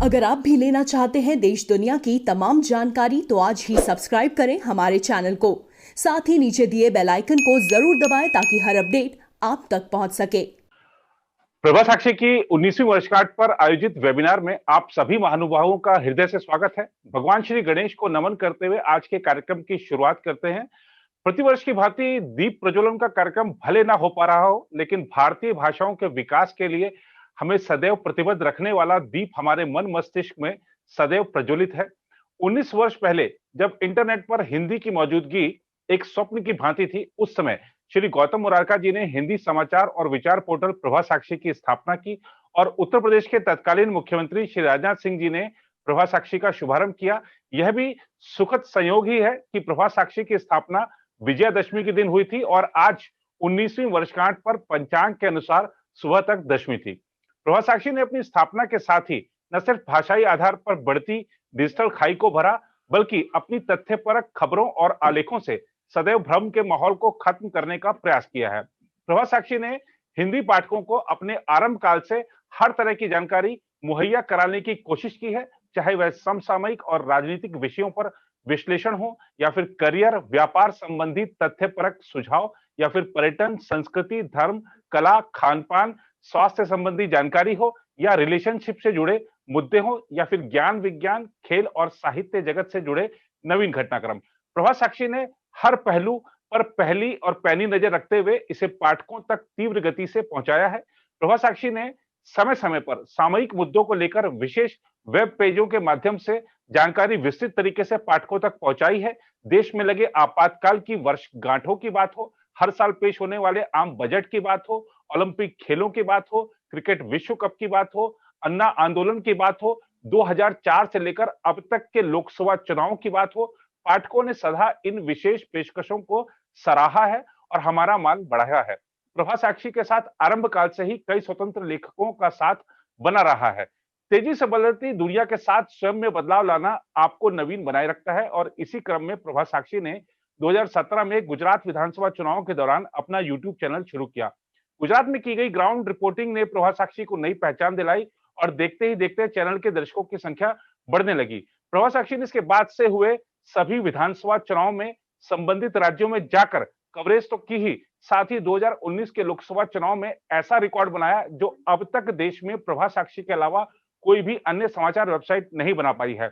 अगर आप भी लेना चाहते हैं देश दुनिया की तमाम जानकारी तो आज ही सब्सक्राइब करें हमारे चैनल को। साथ ही नीचे दिए बेल आइकन को जरूर दबाएं ताकि हर अपडेट आप तक पहुंच सके। प्रभा साक्षी की 19वीं वर्षगांठ पर आयोजित वेबिनार में आप सभी महानुभावों का हृदय से स्वागत है। भगवान श्री गणेश को नमन करते हुए आज के कार्यक्रम की शुरुआत करते हैं। प्रतिवर्ष की भांति दीप प्रज्वलन का कार्यक्रम भले ना हो पा रहा हो, लेकिन भारतीय भाषाओं के विकास के लिए हमें सदैव प्रतिबद्ध रखने वाला दीप हमारे मन मस्तिष्क में सदैव प्रज्वलित है। 19 वर्ष पहले जब इंटरनेट पर हिंदी की मौजूदगी एक स्वप्न की भांति थी, उस समय श्री गौतम मुरारका जी ने हिंदी समाचार और विचार पोर्टल प्रभा साक्षी की स्थापना की और उत्तर प्रदेश के तत्कालीन मुख्यमंत्री श्री राजनाथ सिंह जी ने प्रभा साक्षी का शुभारंभ किया। यह भी सुखद संयोग ही है कि प्रभा साक्षी की स्थापना विजयादशमी के दिन हुई थी और आज 19वीं वर्षगांठ पर पंचांग के अनुसार सुबह तक दशमी थी। प्रभा साक्षी ने अपनी स्थापना के साथ ही न सिर्फ भाषाई आधार पर बढ़ती डिजिटल खाई को भरा, बल्कि अपनी तथ्यपरक खबरों और आलेखों से सदैव भ्रम के माहौल को खत्म करने का प्रयास किया है। प्रभा साक्षी ने हिंदी पाठकों को अपने आरंभ काल से हर तरह की जानकारी मुहैया कराने की कोशिश की है, चाहे वह समसामयिक और राजनीतिक विषयों पर विश्लेषण हो या फिर करियर व्यापार संबंधी तथ्यपरक सुझाव या फिर पर्यटन संस्कृति धर्म कला खान पान स्वास्थ्य संबंधी जानकारी हो या रिलेशनशिप से जुड़े मुद्दे हो या फिर ज्ञान विज्ञान खेल और साहित्य जगत से जुड़े नवीन घटनाक्रम। प्रभा साक्षी ने हर पहलू पर पहली और पैनी नजर रखते हुए इसे पाठकों तक तीव्र गति से पहुंचाया है। प्रभा साक्षी ने समय समय पर सामयिक मुद्दों को लेकर विशेष वेब पेजों के माध्यम से जानकारी विस्तृत तरीके से पाठकों तक पहुंचाई है। देश में लगे आपातकाल की वर्षगांठों की बात हो, हर साल पेश होने वाले आम बजट की बात हो, ओलंपिक खेलों की बात हो, क्रिकेट विश्व कप की बात हो, अन्ना आंदोलन की बात हो, 2004 से लेकर अब तक के लोकसभा चुनाव की बात हो, पाठकों ने सदा इन विशेष पेशकशों को सराहा है और हमारा मान बढ़ाया है। प्रभा साक्षी के साथ आरंभ काल से ही कई स्वतंत्र लेखकों का साथ बना रहा है। तेजी से बदलती दुनिया के साथ स्वयं में बदलाव लाना आपको नवीन बनाए रखता है और इसी क्रम में प्रभा साक्षी ने 2017 में गुजरात विधानसभा चुनाव के दौरान अपना यूट्यूब चैनल शुरू किया। गुजरात में की गई ग्राउंड रिपोर्टिंग ने प्रभा साक्षी को नई पहचान दिलाई और देखते ही देखते चैनल के दर्शकों की संख्या बढ़ने लगी। प्रभा साक्षी ने इसके बाद से हुए सभी विधानसभा चुनाव में संबंधित राज्यों में जाकर कवरेज तो की ही, साथ ही 2019 के लोकसभा चुनाव में ऐसा रिकॉर्ड बनाया जो अब तक देश में प्रभा साक्षी के अलावा कोई भी अन्य समाचार वेबसाइट नहीं बना पाई है।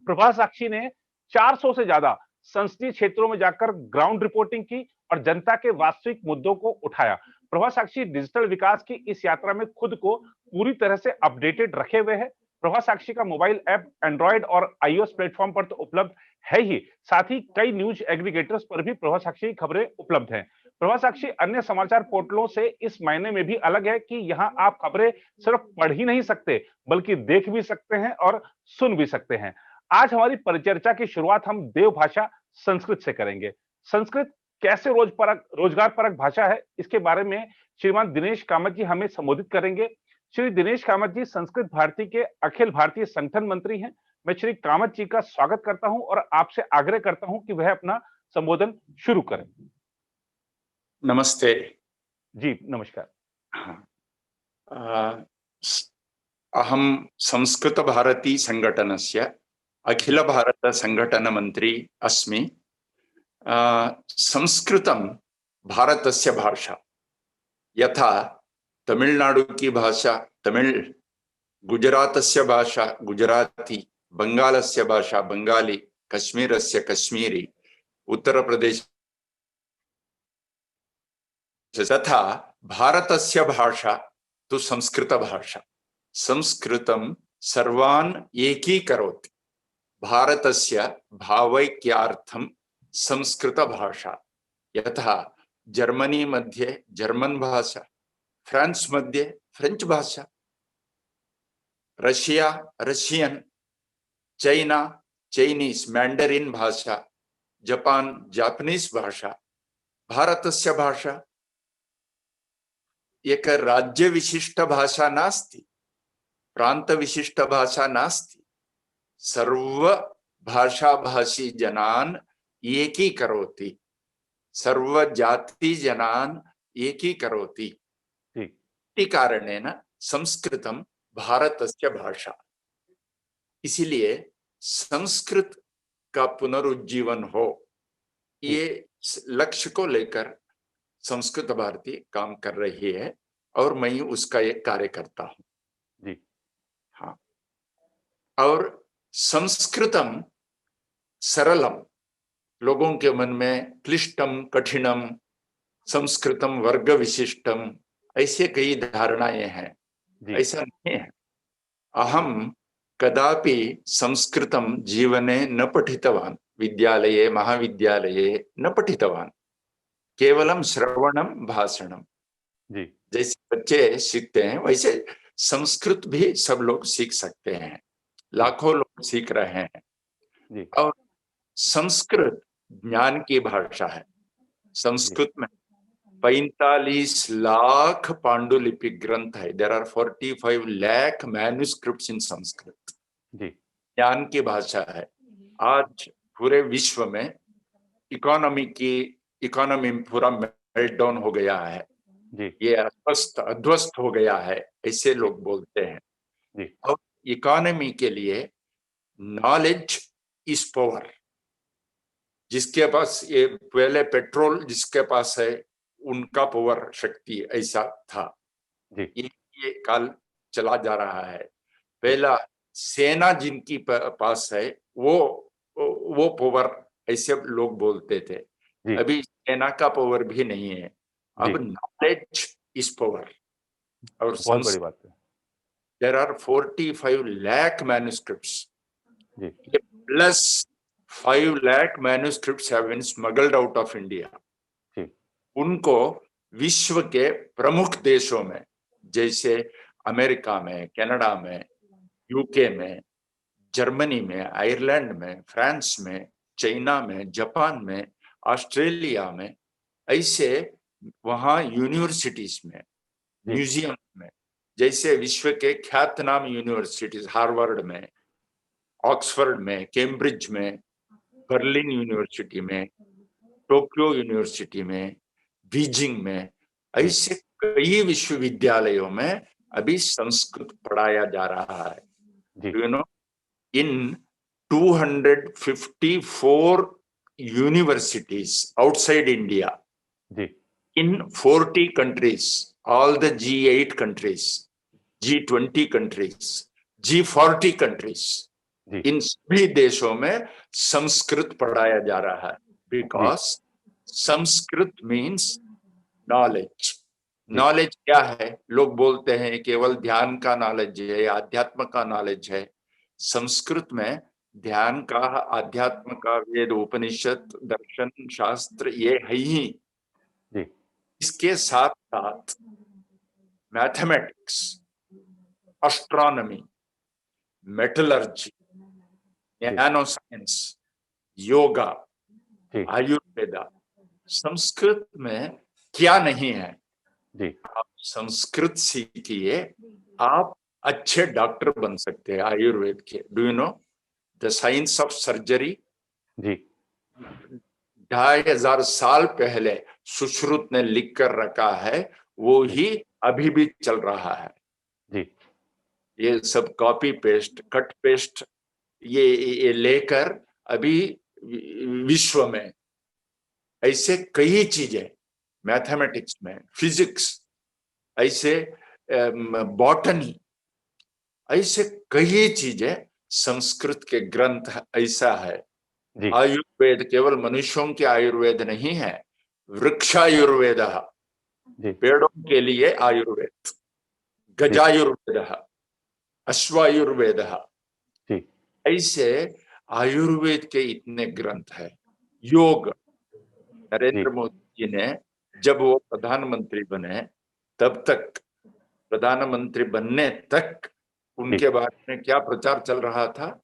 प्रभा साक्षी ने 400 से ज्यादा संसदीय क्षेत्रों में जाकर ग्राउंड रिपोर्टिंग की और जनता के वास्तविक मुद्दों को उठाया। प्रभा साक्षी डिजिटल विकास की इस यात्रा में खुद को पूरी तरह से अपडेटेड रखे हुए है। प्रभा साक्षी का मोबाइल ऐप एंड्रॉइड और आईओएस प्लेटफॉर्म पर तो उपलब्ध है ही, साथ ही कई न्यूज एग्रीगेटर्स पर भी प्रभा साक्षी की खबरें उपलब्ध हैं। प्रभा साक्षी अन्य समाचार पोर्टलों से इस मायने में भी अलग है कि यहाँ आप खबरें सिर्फ पढ़ ही नहीं सकते, बल्कि देख भी सकते हैं और सुन भी सकते हैं। आज हमारी परिचर्चा की शुरुआत हम देव भाषा संस्कृत से करेंगे। संस्कृत कैसे रोजगार परक भाषा है, इसके बारे में श्रीमान दिनेश कामत जी हमें संबोधित करेंगे। श्री दिनेश कामत जी संस्कृत भारती के अखिल भारतीय संगठन मंत्री हैं। मैं श्री कामत जी का स्वागत करता हूं और आपसे आग्रह करता हूं कि वह अपना संबोधन शुरू करें। नमस्ते जी नमस्कार। अहम संस्कृत भारती संघटनस्य अखिल भारत संघटन मंत्री अस्मि। संस्कृतं भारतस्य भाषा, यथा तमिलनाडु की भाषा तमिल, गुजरातस्य भाषा गुजराती, बंगालस्य भाषा बंगाली, कश्मीरस्य कश्मीरी, उत्तर प्रदेश तथा भारतस्य भाषा तो संस्कृत भाषा। संस्कृतं सर्वान् एकीकरोति। भारतस्य भावैक्यार्थं संस्कृत भाषा, यथा जर्मनी मध्ये जर्मन भाषा, फ्रांस मध्ये फ्रेंच भाषा, Russia Russian, China Chinese Mandarin भाषा, जापान जापानीज भाषा। भारतस्य भाषा एक राज्य विशिष्ट भाषा नास्ति, प्रांत विशिष्ट भाषा नास्ति, सर्व भाषा भाषी जनान् एकीकरोति, सर्व जाति जनान् एकीकरोति। इति कारणेन संस्कृतं भारतस्य भाषा। इसीलिए संस्कृत का पुनरुज्जीवन हो, ये लक्ष्य को लेकर संस्कृत भारती काम कर रही है और मैं उसका एक कार्यकर्ता हूं जी। हाँ, और संस्कृतम सरलम, लोगों के मन में क्लिष्टम कठिनम, संस्कृतम वर्ग विशिष्टम, ऐसे कई धारणाएं हैं। ऐसा नहीं है। अहम कदापि संस्कृतं जीवने न पठितवान्, विद्यालये महाविद्यालये न पठितवान्, केवलं श्रवणम भाषणम। जैसे बच्चे सीखते हैं वैसे संस्कृत भी सब लोग सीख सकते हैं, लाखों लोग सीख रहे हैं। और संस्कृत ज्ञान की भाषा है। संस्कृत में 45 लाख पांडुलिपिक ग्रंथ है। देयर आर 45 लाख मैन्युस्क्रिप्ट्स इन संस्कृत। ज्ञान की भाषा है। आज पूरे विश्व में इकोनॉमी पूरा मेल्टडाउन हो गया है जी। ये अध्वस्त हो गया है, ऐसे लोग बोलते हैं जी। और इकोनॉमी के लिए नॉलेज इज पावर। जिसके पास ये पहले पेट्रोल जिसके पास है उनका पावर शक्ति ऐसा था जी। ये काल चला जा रहा है। पहला सेना जिनकी पास है वो पावर ऐसे लोग बोलते थे जी। अभी सेना का पावर भी नहीं है, अब नॉलेज इज पावर। और बहुत बड़ी बात है। There are 45 lakh manuscripts plus 5 lakh manuscripts have been smuggled out of India. उनको विश्व के प्रमुख देशों में जैसे अमेरिका में, कनाडा में, यूके में, जर्मनी में, आयरलैंड में, फ्रांस में, चाइना में, जापान में, ऑस्ट्रेलिया में, ऐसे वहां यूनिवर्सिटीज में, म्यूजियम में, जैसे विश्व के ख्यातनाम यूनिवर्सिटीज हार्वर्ड में, ऑक्सफोर्ड में, कैम्ब्रिज में, बर्लिन यूनिवर्सिटी में, टोक्यो यूनिवर्सिटी में, बीजिंग में, ऐसे कई विश्वविद्यालयों में अभी संस्कृत पढ़ाया जा रहा है। You know, in 254 universities outside India, in 40 countries, all the G8 countries, G20 countries, G40 countries, इन सभी देशों में संस्कृत पढ़ाया जा रहा है। Because Sanskrit means knowledge. Knowledge क्या है? लोग बोलते हैं केवल ध्यान का नॉलेज है, आध्यात्म का नॉलेज है। संस्कृत में ध्यान का, आध्यात्म का, वेद, उपनिषद, दर्शन, शास्त्र ये है ही। इसके साथ साथ mathematics, astronomy, metallurgy, nano science, yoga, Ayurveda, Sanskrit में क्या नहीं है? आप संस्कृत सीखिए, आप अच्छे डॉक्टर बन सकते हैं आयुर्वेद के। Do you know the science of surgery? जी, 2500 साल पहले सुश्रुत ने लिख कर रखा है, वो ही अभी भी चल रहा है जी। ये सब कॉपी पेस्ट, कट पेस्ट ये लेकर अभी विश्व में ऐसे कई चीजें, मैथमेटिक्स में, फिजिक्स, ऐसे बॉटनी, ऐसे कई चीजें संस्कृत के ग्रंथ ऐसा है। आयुर्वेद केवल मनुष्यों के आयुर्वेद नहीं है, वृक्षायुर्वेद, पेड़ों के लिए आयुर्वेद, गजायुर्वेद, अश्वायुर्वेद, ऐसे आयुर्वेद के इतने ग्रंथ है। योग, नरेंद्र मोदी जी ने जब वो प्रधानमंत्री बने तब तक, प्रधानमंत्री बनने तक उनके बारे में क्या प्रचार चल रहा था?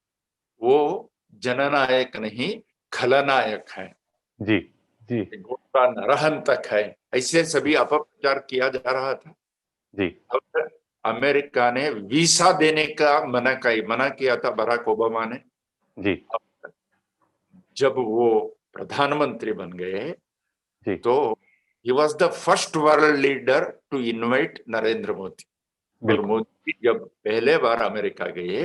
वो जननायक नहीं खलनायक है जी जी, गोता नरहंतक है, ऐसे सभी अपप्रचार किया जा रहा था जी। अब अमेरिका ने वीसा देने का मना किया था बराक ओबामा ने जी। जब वो प्रधानमंत्री बन गए तो he was the first world leader to invite Narendra Modi. और मोदी जब पहले बार अमेरिका गए,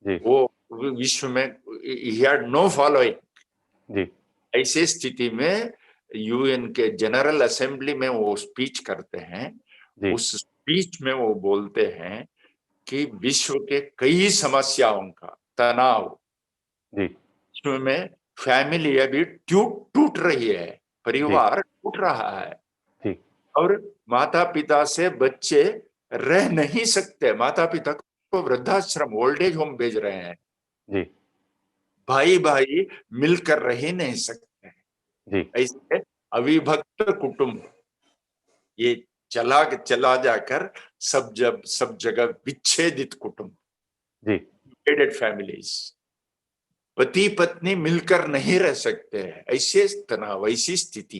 वो विश्व में he had no following। जी ऐसे स्थिति में यूएन के जनरल असेंबली में वो स्पीच करते हैं। जी उस स्पीच में वो बोलते हैं कि विश्व के कई समस्याओं का तनाव, जी विश्व में फैमिली अभी टूट रही है, परिवार टूट रहा है, जी और माता पिता से बच्चे रह नहीं सकते, माता पिता को वृद्धाश्रम ओल्ड एज होम भेज रहे हैं, जी भाई भाई मिलकर रह ही नहीं सकते। जी ऐसे अविभक्त कुटुंब ये चला जाकर सब जगह विच्छेदित कुटुंब, जी डिवाइडेड फैमिलीज, पति पत्नी मिलकर नहीं रह सकते हैं, ऐसे तनाव, ऐसी स्थिति।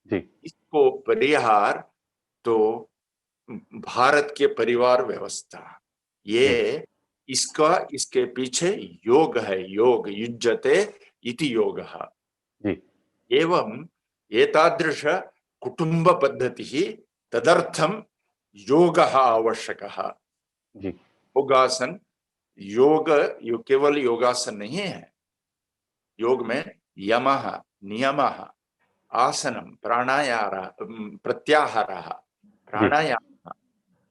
जी इसको परिहार तो भारत के परिवार व्यवस्था, ये इसके पीछे योग है, योग युज्यते इति योगः। जी एवं एतादृश कुटुंब पद्धति तदर्थम योगः आवश्यकः। जी योगासन, योग केवल योगासन नहीं है, योग में यमः नियमः आसनम प्रत्याहारः प्राणायाम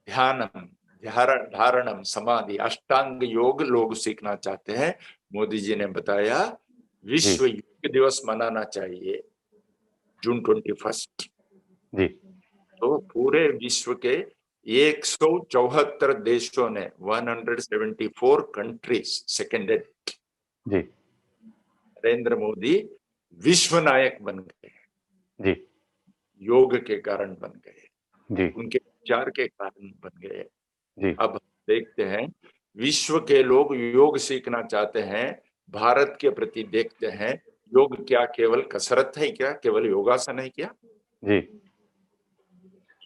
ध्यानम धारणम समाधि अष्टांग योग लोग सीखना चाहते हैं। मोदी जी ने बताया विश्व योग दिवस मनाना चाहिए जून 21। जी तो पूरे विश्व के 174 देशों ने 174 कंट्रीज सेकेंडेड, जी नरेंद्र मोदी विश्व नायक बन गए, जी योग के कारण बन गए, जी उनके विचार के कारण बन गए। जी अब देखते हैं विश्व के लोग योग सीखना चाहते हैं, भारत के प्रति देखते हैं, योग क्या केवल कसरत है क्या, केवल योगासन है क्या? जी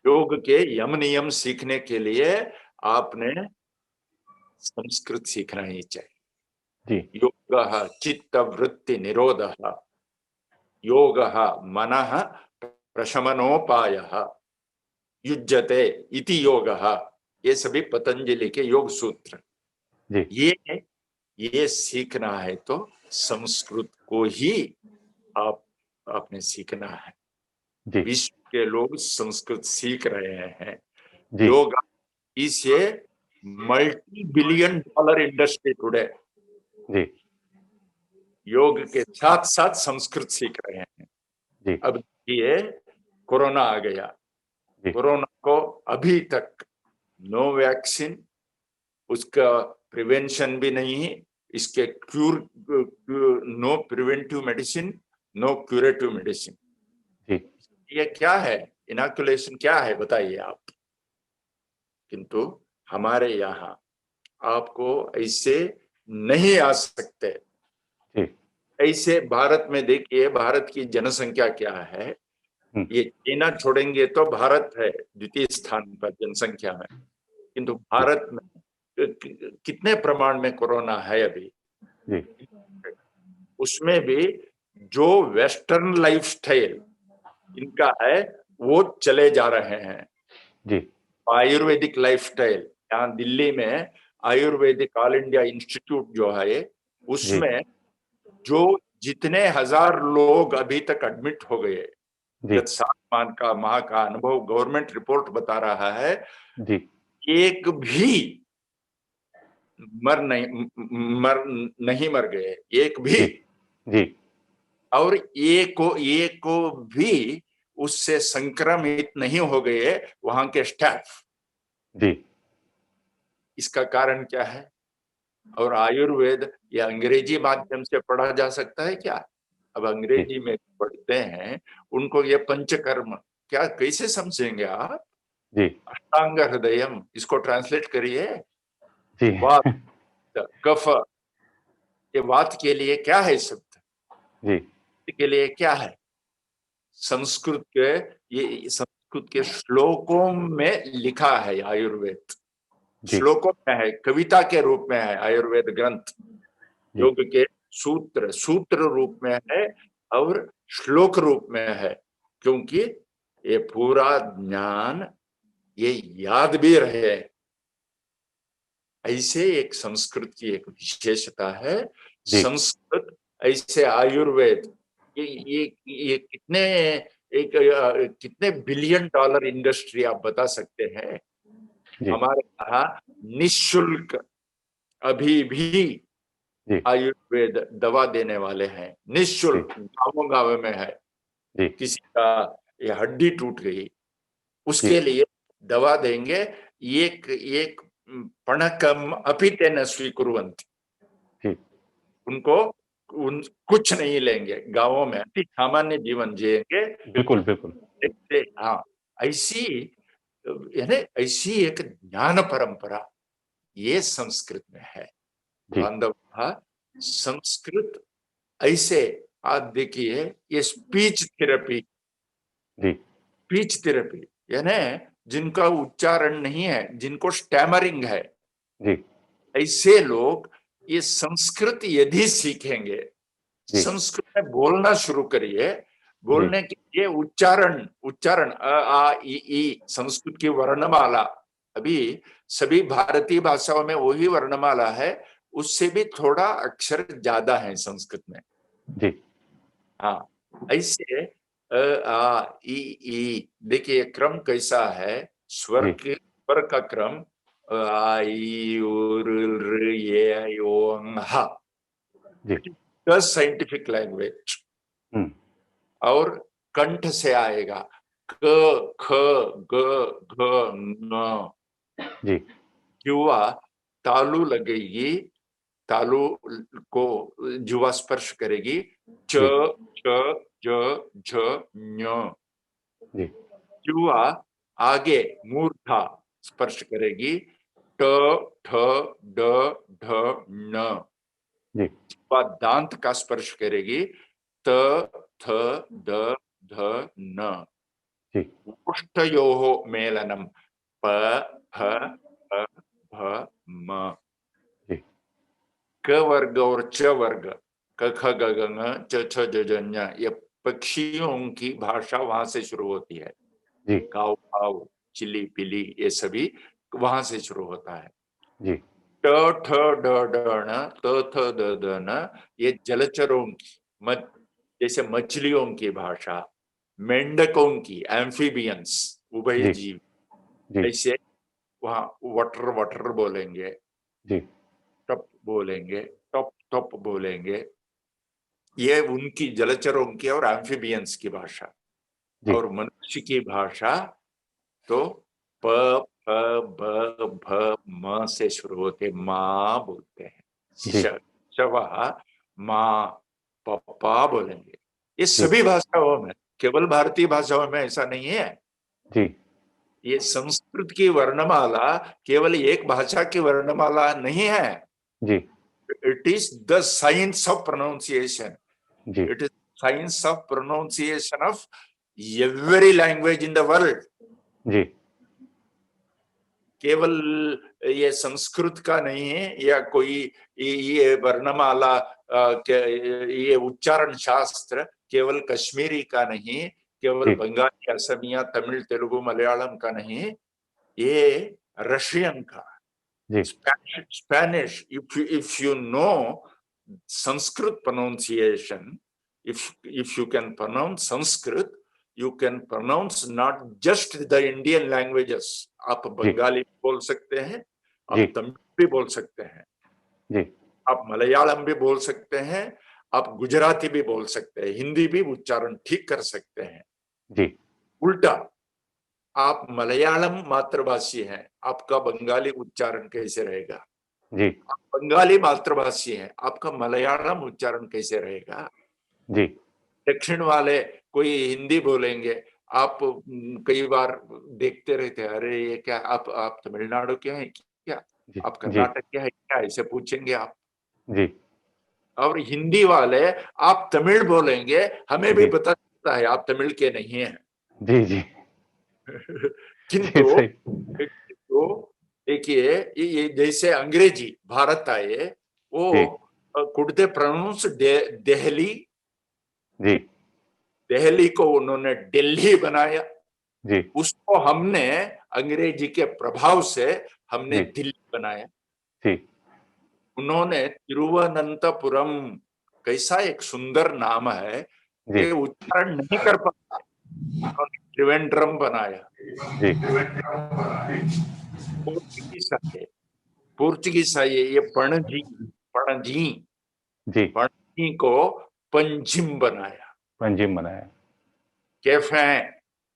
योग के यम नियम सीखने के लिए आपने संस्कृत सीखना ही चाहिए। जी योगः चित्त वृत्ति निरोधः, योगः मनः प्रशमनोपायः, युज्यते इति योगः, ये सभी पतंजलि के योग सूत्र। जी ये सीखना है तो संस्कृत को ही आपने सीखना है। जी विश्व के लोग संस्कृत सीख रहे हैं। जी yoga is a $multi-billion industry today. जी योग के साथ साथ संस्कृत सीख रहे हैं। जी अब ये कोरोना आ गया, जी कोरोना को अभी तक नो वैक्सीन, उसका प्रिवेंशन भी नहीं है, इसके no preventive medicine, no curative medicine. जी ये क्या है, इनॉक्युलेशन क्या है बताइए आप। किंतु हमारे यहाँ आपको ऐसे नहीं आ सकते। जी ऐसे भारत में देखिए, भारत की जनसंख्या क्या है, ये चाइना छोड़ेंगे तो भारत है द्वितीय स्थान पर जनसंख्या में, किंतु भारत में कितने प्रमाण में कोरोना है अभी, जी उसमें भी जो वेस्टर्न लाइफस्टाइल इनका है वो चले जा रहे हैं। जी आयुर्वेदिक लाइफस्टाइल, यहाँ दिल्ली में आयुर्वेदिक ऑल इंडिया इंस्टीट्यूट जो है, उसमें जो जितने हजार लोग अभी तक एडमिट हो गए, गत 7 माह का अनुभव गवर्नमेंट रिपोर्ट बता रहा है, जी एक भी मर नहीं मर गए, एक भी। जी और एक को भी उससे संक्रमित नहीं हो गए वहां के स्टाफ। जी इसका कारण क्या है? और आयुर्वेद या अंग्रेजी माध्यम से पढ़ा जा सकता है क्या? अब अंग्रेजी में पढ़ते हैं उनको ये पंचकर्म क्या कैसे समझेंगे आप? जी अष्टांग हृदयम, इसको ट्रांसलेट करिए। जी वात, कफ, ये वात के लिए क्या है शब्द, जी के लिए क्या है? संस्कृत के श्लोकों में लिखा है आयुर्वेद, श्लोकों में है, कविता के रूप में है आयुर्वेद ग्रंथ। योग के सूत्र रूप में है और श्लोक रूप में है, क्योंकि ये पूरा ज्ञान ये याद भी रहे। ऐसे एक संस्कृत की एक विशेषता है। संस्कृत ऐसे आयुर्वेद ये कितने बिलियन डॉलर इंडस्ट्री आप बता सकते हैं। हमारे यहाँ निःशुल्क अभी भी आयुर्वेद दवा देने वाले हैं, निःशुल्क, गाँव गाँव में है। किसी का ये हड्डी टूट गई, उसके लिए दवा देंगे। एक पणकम अपि तेन स्वीकुर्वन्ति, उनको कुछ नहीं लेंगे, गाँवों में अति सामान्य जीवन जिएंगे। बिल्कुल बिल्कुल। हाँ, ऐसी एक ज्ञान परंपरा ये संस्कृत में है। बांधव, संस्कृत ऐसे आप देखिए, ये स्पीच थेरेपी यानी जिनका उच्चारण नहीं है, जिनको स्टैमरिंग है, ऐसे लोग ये संस्कृत यदि सीखेंगे, संस्कृत में बोलना शुरू करिए। बोलने के लिए उच्चारण अ आ इ ई, संस्कृत की वर्णमाला, अभी सभी भारतीय भाषाओं में वही वर्णमाला है, उससे भी थोड़ा अक्षर ज्यादा है संस्कृत में। हाँ, ऐसे अ आ इ ई, देखिए क्रम कैसा है, स्वर का क्रम आ ई उ र ए ओ ङ हा, साइंटिफिक लैंग्वेज। और कंठ से आएगा क ख ग घ न, जुआ तालु लगेगी, तालु को जुआ स्पर्श करेगी, च छ ज झ ञ, जुआ आगे मूर्धा स्पर्श करेगी, ट ठ ड ढ न, जुआ दांत का स्पर्श करेगी, त थ द ध न, उष्ठयोः मेलनम, प फ फ भ म, क वर्ग और च वर्ग, क ख ग घ ङ च छ ज झ ञ, ये पक्षियों की भाषा वहां से शुरू होती है। काव काव, चिली पिली, ये सभी वहां से शुरू होता है। ट ठ ड ढ ण, त थ द ध न, ये जलचरों की, जैसे मछलियों की भाषा, मेंढकों की, एम्फीबियंस, उभयजीव, ऐसे वहां वटर वटर बोलेंगे, टप बोलेंगे, टप टप बोलेंगे, ये उनकी जलचरों की और एम्फीबियंस की भाषा। और मनुष्य की भाषा तो प फ ब भ म से शुरू होते, माँ बोलते हैं, शवा माँ, पप्पा बोलेंगे। ये सभी भाषाओं में, केवल भारतीय भाषाओं में ऐसा नहीं है। ये संस्कृत की वर्णमाला केवल एक भाषा की वर्णमाला नहीं है। It is the science of pronunciation, it is science of pronunciation of every language in the world. केवल ये संस्कृत का नहीं है, या कोई ये वर्णमाला, ये उच्चारण शास्त्र केवल कश्मीरी का नहीं, केवल बंगाली, असमिया, तमिल, तेलुगु, मलयालम का नहीं, ये रशियन का, Spanish. If you know Sanskrit pronunciation, if you can pronounce Sanskrit, you can pronounce not just the Indian languages. आप बंगाली भी बोल सकते हैं, आप तमिल भी बोल सकते हैं, आप मलयालम भी बोल सकते हैं, आप गुजराती भी बोल सकते हैं, हिंदी भी उच्चारण ठीक कर सकते हैं। उल्टा, आप मलयालम मातृभाषी हैं, आपका बंगाली उच्चारण कैसे रहेगा? आप बंगाली मातृभाषी हैं, आपका मलयालम उच्चारण कैसे रहेगा? दक्षिण वाले कोई हिंदी बोलेंगे, आप कई बार देखते रहते हैं, अरे ये क्या, आप तमिलनाडु के हैं क्या, आप कर्नाटक के हैं क्या, ऐसे पूछेंगे आप। और हिंदी वाले आप तमिल बोलेंगे, हमें भी पता चलता है आप तमिल के नहीं हैं। किंतु देखिए, ये जैसे अंग्रेजी भारत आए, वो could they pronounce Delhi, Delhi को उन्होंने दिल्ली बनाया, उसको हमने अंग्रेजी के प्रभाव से हमने दिल्ली बनाया। जी। उन्होंने तिरुवनंतपुरम, कैसा एक सुंदर नाम है, ये उच्चारण नहीं कर पाता, उन्होंने त्रिवेंद्रम बनाया। जी। पोर्चुगीज है ये पणजी, पणजी जी। पणजी को पंजिम बनाया। पंजिम बनाया। कैफे,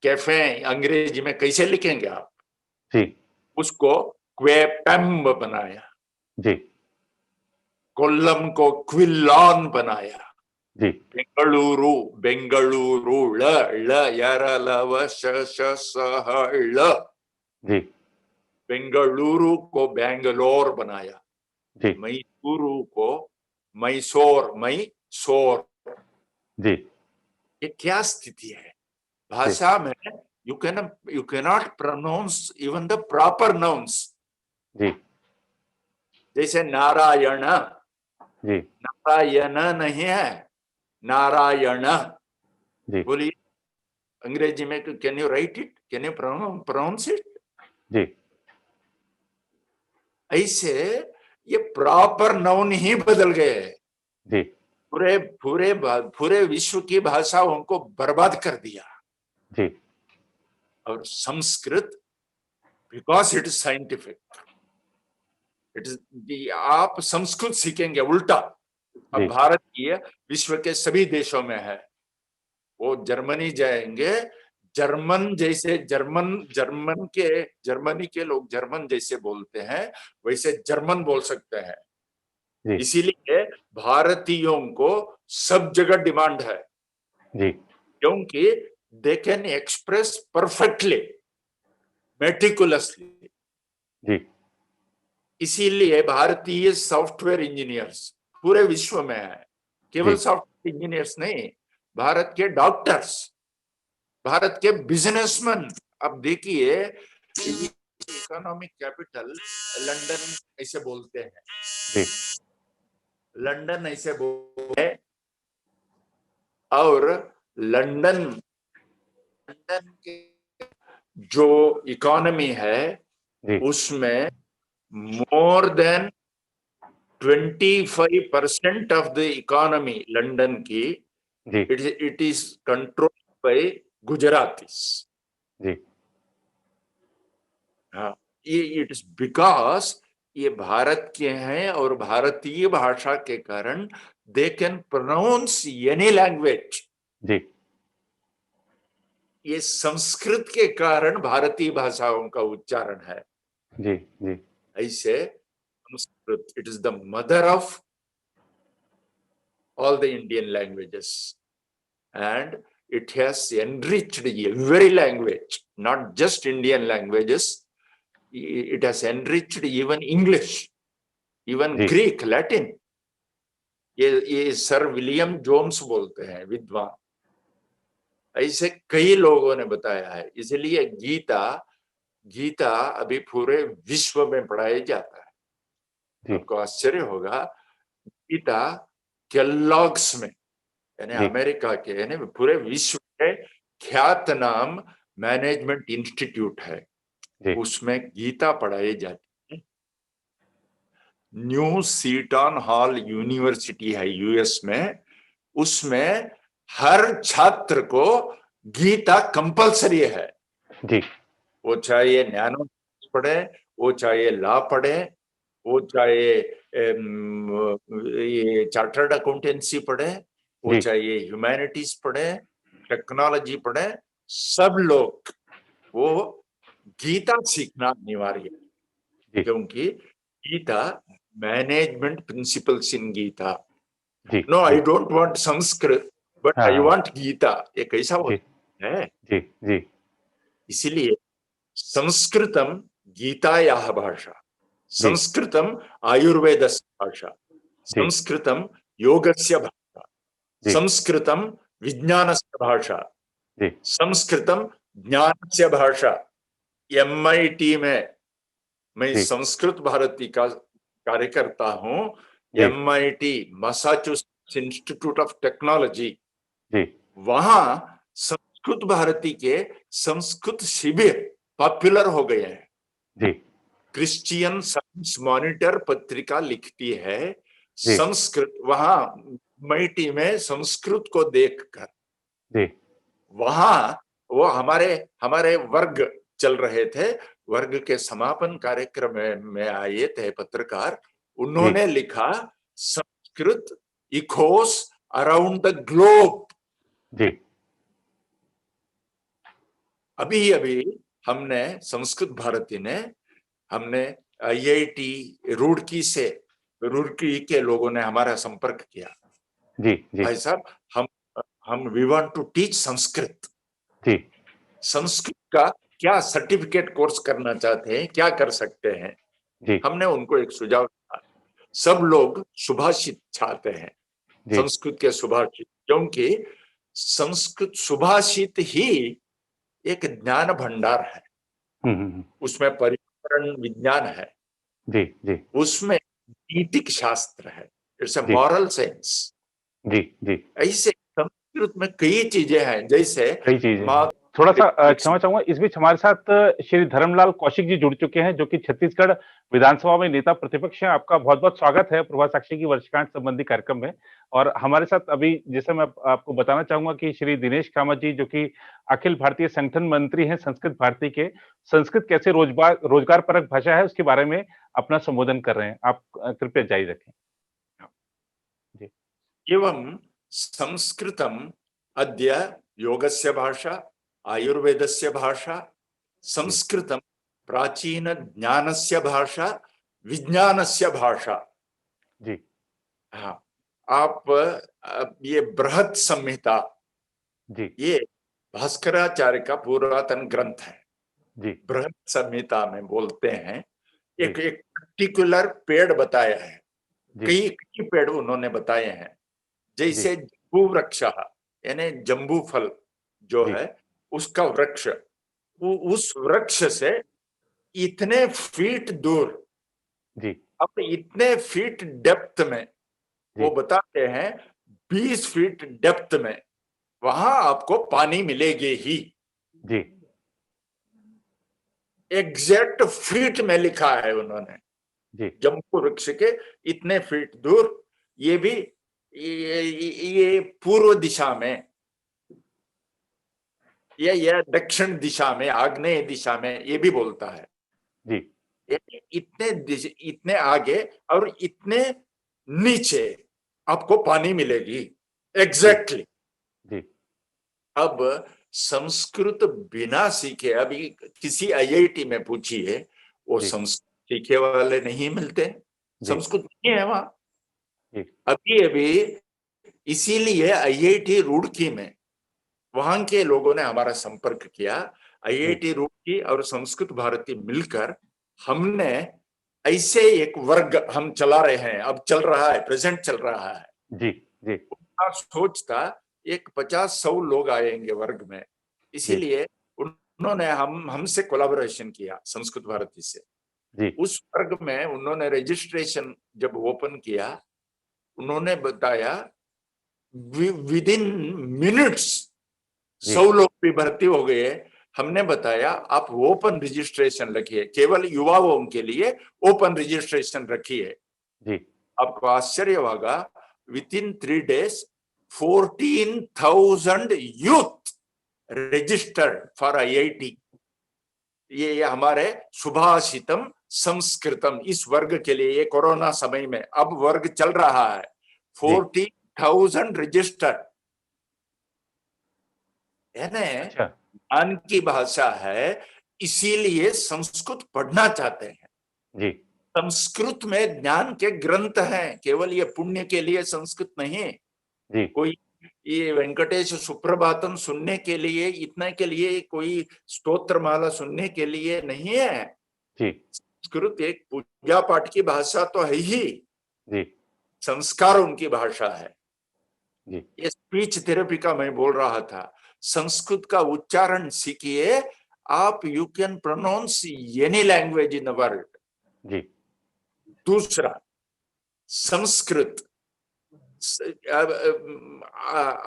कैफे अंग्रेजी में कैसे लिखेंगे आप? जी। उसको क्वेपेम्ब बनाया। जी। कोल्लम को क्विलॉन बनाया। जी। बेंगलुरु, बेंगलुरु ल ल यार लव श श स ह ल, जी। बेंगलुरु को बेंगलोर बनाया। जी। मैसूरू को मैसोर, मैसोर। जी। ये क्या स्थिति है भाषा में? You can not pronounce even the proper nouns. जी। जैसे नारायण, जी। नारायण नहीं है, नारायण। जी। बोलिए अंग्रेजी में, can you write it, can you pronounce it? जी। ऐसे ये प्रॉपर नाउन ही बदल गए। जी। पूरे पूरे पूरे विश्व की भाषाओं को बर्बाद कर दिया। जी। और Sanskrit, because it is scientific, it is, आप संस्कृत सीखेंगे उल्टा। अब भारतीय विश्व के सभी देशों में है। वो जर्मनी जाएंगे, जर्मन जैसे जर्मनी के लोग जर्मन जैसे बोलते हैं, वैसे जर्मन बोल सकते हैं। इसीलिए भारतीयों को सब जगह डिमांड है, क्योंकि they can express perfectly, meticulously. इसीलिए भारतीय सॉफ्टवेयर इंजीनियर्स पूरे विश्व में है। केवल सॉफ्टवेयर इंजीनियर्स नहीं, भारत के डॉक्टर्स, भारत के बिजनेसमैन। अब देखिए, इकोनॉमिक कैपिटल लंदन ऐसे बोलते हैं, लंदन ऐसे बोलते हैं। और लंदन के जो इकोनॉमी है उसमें more than 25% of the economy London की इट इज कंट्रोल्ड बाय गुजरातीस। हाँ, ये इट इज बिकॉज ये भारत के हैं और भारतीय भाषा के कारण they can pronounce any language. ये संस्कृत के कारण भारतीय भाषाओं का उच्चारण है। ऐसे Sanskrit, it is the mother of all the Indian languages, and it has enriched every language, not just Indian languages. It has enriched even English, even Greek, Latin. ये सर विलियम जोन्स बोलते हैं, विद्वान। ऐसे कई लोगों ने बताया है। इसलिए गीता अभी पूरे विश्व में पढ़ाया जाता है। आपको आश्चर्य होगा, गीता केलॉग्स में, यानी अमेरिका के, यानी पूरे विश्व के ख्यात नाम मैनेजमेंट इंस्टीट्यूट है, उसमें गीता पढ़ाई जाती है। न्यू सीटन हॉल यूनिवर्सिटी है यूएस में, उसमें हर छात्र को गीता कंपलसरी है। वो चाहे नैनो पढ़े, वो चाहे लॉ पढ़े, वो चाहे ये चार्टर्ड अकाउंटेंसी पढ़े, वो चाहे ह्यूमैनिटीज पढ़े, टेक्नोलॉजी पढ़े, सब लोग वो गीता सीखना अनिवार्य है। क्योंकि Gita management principles in Gita. No, I don't want Sanskrit, but I want Gita. ये कैसा होता है? इसीलिए संस्कृतम गीतायाः भाषा, संस्कृतम आयुर्वेदस्य भाषा, संस्कृतम योगस्य भाषा, संस्कृतम विज्ञानस्य भाषा, संस्कृतम ज्ञानस्य भाषा। MIT में मैं संस्कृत भारती का कार्य करता हूँ। MIT, Massachusetts institute of technology, वहां संस्कृत भारती के संस्कृत शिविर पॉपुलर हो गए हैं। क्रिश्चियन साइंस मॉनिटर पत्रिका लिखती है संस्कृत, वहां मैटी में संस्कृत को देखकर वहां वो हमारे वर्ग चल रहे थे, वर्ग के समापन कार्यक्रम में आए थे पत्रकार, उन्होंने लिखा Sanskrit Eeco around the globe. अभी अभी हमने संस्कृत भारती ने हमने IIT रुड़की के लोगों ने हमारा संपर्क किया। भाई साहब, हम we want to teach Sanskrit. Sanskrit का क्या सर्टिफिकेट कोर्स करना चाहते हैं, क्या कर सकते हैं? हमने उनको एक सुझाव दिया, सब लोग सुभाषित चाहते हैं, संस्कृत के सुभाषित, क्योंकि संस्कृत सुभाषित ही एक ज्ञान भंडार है, उसमें पर्यावरण विज्ञान है, उसमें नीतिक शास्त्र है, इट्स अ मॉरल सेंस। ऐसे संस्कृत में कई चीजें हैं, जैसे थोड़ा सा क्षमा चाहूंगा, इस बीच हमारे साथ श्री धर्मलाल कौशिक जी जुड़ चुके हैं, जो कि छत्तीसगढ़ विधानसभा में नेता प्रतिपक्ष हैं। आपका बहुत बहुत स्वागत है प्रभात साक्षी की वर्षगांठ संबंधी कार्यक्रम में। और हमारे साथ अभी जैसे मैं आपको बताना चाहूंगा कि श्री दिनेश कामत जी, जो कि अखिल भारतीय संगठन मंत्री हैं संस्कृत भारती के, संस्कृत कैसे रोजगार परक भाषा है उसके बारे में अपना संबोधन कर रहे हैं। आप कृपया जारी रखें। एवं संस्कृतम अद्य योगस्य भाषा, आयुर्वेदस्य भाषा, संस्कृतम प्राचीन ज्ञानस्य भाषा, विज्ञानस्य भाषा। हाँ, आप ये बृहत् संहिता, ये भास्कराचार्य का पुरातन ग्रंथ है। बृहत् संहिता में बोलते हैं, एक पर्टिकुलर पेड़ बताया है, कई पेड़ उन्होंने बताए हैं, जैसे जम्बू वृक्ष, यानी जम्बू फल जो है उसका वृक्ष, उस वृक्ष से इतने फीट दूर, अब इतने फीट डेप्थ में, वो बताते हैं 20 फीट डेप्थ में वहां आपको पानी मिलेगी ही। एग्जैक्ट फीट में लिखा है उन्होंने, जम्बू वृक्ष के इतने फीट दूर, ये भी ये पूर्व दिशा में या दक्षिण दिशा में, आग्नेय दिशा में, ये भी बोलता है। इतने आगे और इतने नीचे आपको पानी मिलेगी, एग्जैक्टली। अब संस्कृत बिना सीखे, अभी किसी IIT में पूछिए, वो संस्कृत सीखे वाले नहीं मिलते, संस्कृत नहीं है वहां। अभी इसीलिए IIT रुड़की में वहां के लोगों ने हमारा संपर्क किया। IIT रुड़की और संस्कृत भारती मिलकर हमने ऐसे एक वर्ग हम चला रहे हैं, अब चल रहा है, प्रेजेंट चल रहा है। उनका सोच था एक 50-100 लोग आएंगे वर्ग में, इसीलिए उन्होंने हमसे कोलैबोरेशन किया संस्कृत भारती से। उस वर्ग में उन्होंने रजिस्ट्रेशन जब ओपन किया, उन्होंने बताया विद इन मिनट्स 100 लोग भी भर्ती हो गए। हमने बताया आप ओपन रजिस्ट्रेशन रखिए, केवल युवाओं के लिए ओपन रजिस्ट्रेशन रखिए। आपको आश्चर्य होगा, with in 3 days 14,000 youth registered for IIT। ये हमारे सुभाषितम संस्कृतम इस वर्ग के लिए, ये कोरोना समय में अब वर्ग चल रहा है, 40,000 रजिस्टर्ड। ज्ञान की भाषा है, इसीलिए संस्कृत पढ़ना चाहते हैं। संस्कृत में ज्ञान के ग्रंथ हैं, केवल ये पुण्य के लिए संस्कृत नहीं। कोई ये वेंकटेश सुप्रभातम सुनने के लिए, इतने के लिए, कोई स्तोत्रमाला सुनने के लिए नहीं है। संस्कृत एक पूजा पाठ की भाषा तो है ही, संस्कार उनकी भाषा है। ये स्पीच थेरेपी का मैं बोल रहा था, संस्कृत का उच्चारण सीखिए आप, you can pronounce any language in the world. दूसरा, संस्कृत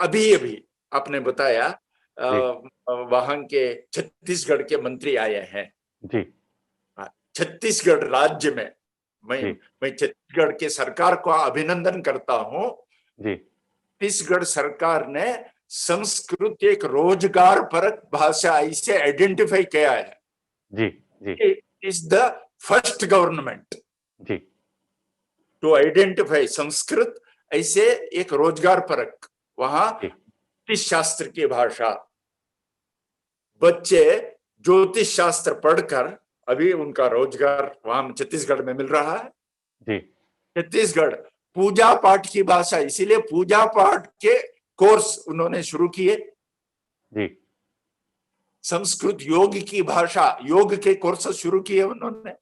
अभी आपने बताया वहां के छत्तीसगढ़ के मंत्री आए हैं, छत्तीसगढ़ राज्य में मैं छत्तीसगढ़ के सरकार को अभिनंदन करता हूं। छत्तीसगढ़ सरकार ने संस्कृत एक रोजगार परक भाषा इसे आइडेंटिफाई किया है। It is the first government to identify Sanskrit ऐसे एक रोजगार परक। वहां ज्योतिष शास्त्र की भाषा, बच्चे ज्योतिष शास्त्र पढ़कर अभी उनका रोजगार वहां छत्तीसगढ़ में मिल रहा है। छत्तीसगढ़ पूजा पाठ की भाषा, इसीलिए पूजा पाठ के कोर्स उन्होंने शुरू किए। संस्कृत योग की भाषा, योग के कोर्सेस शुरू किए उन्होंने।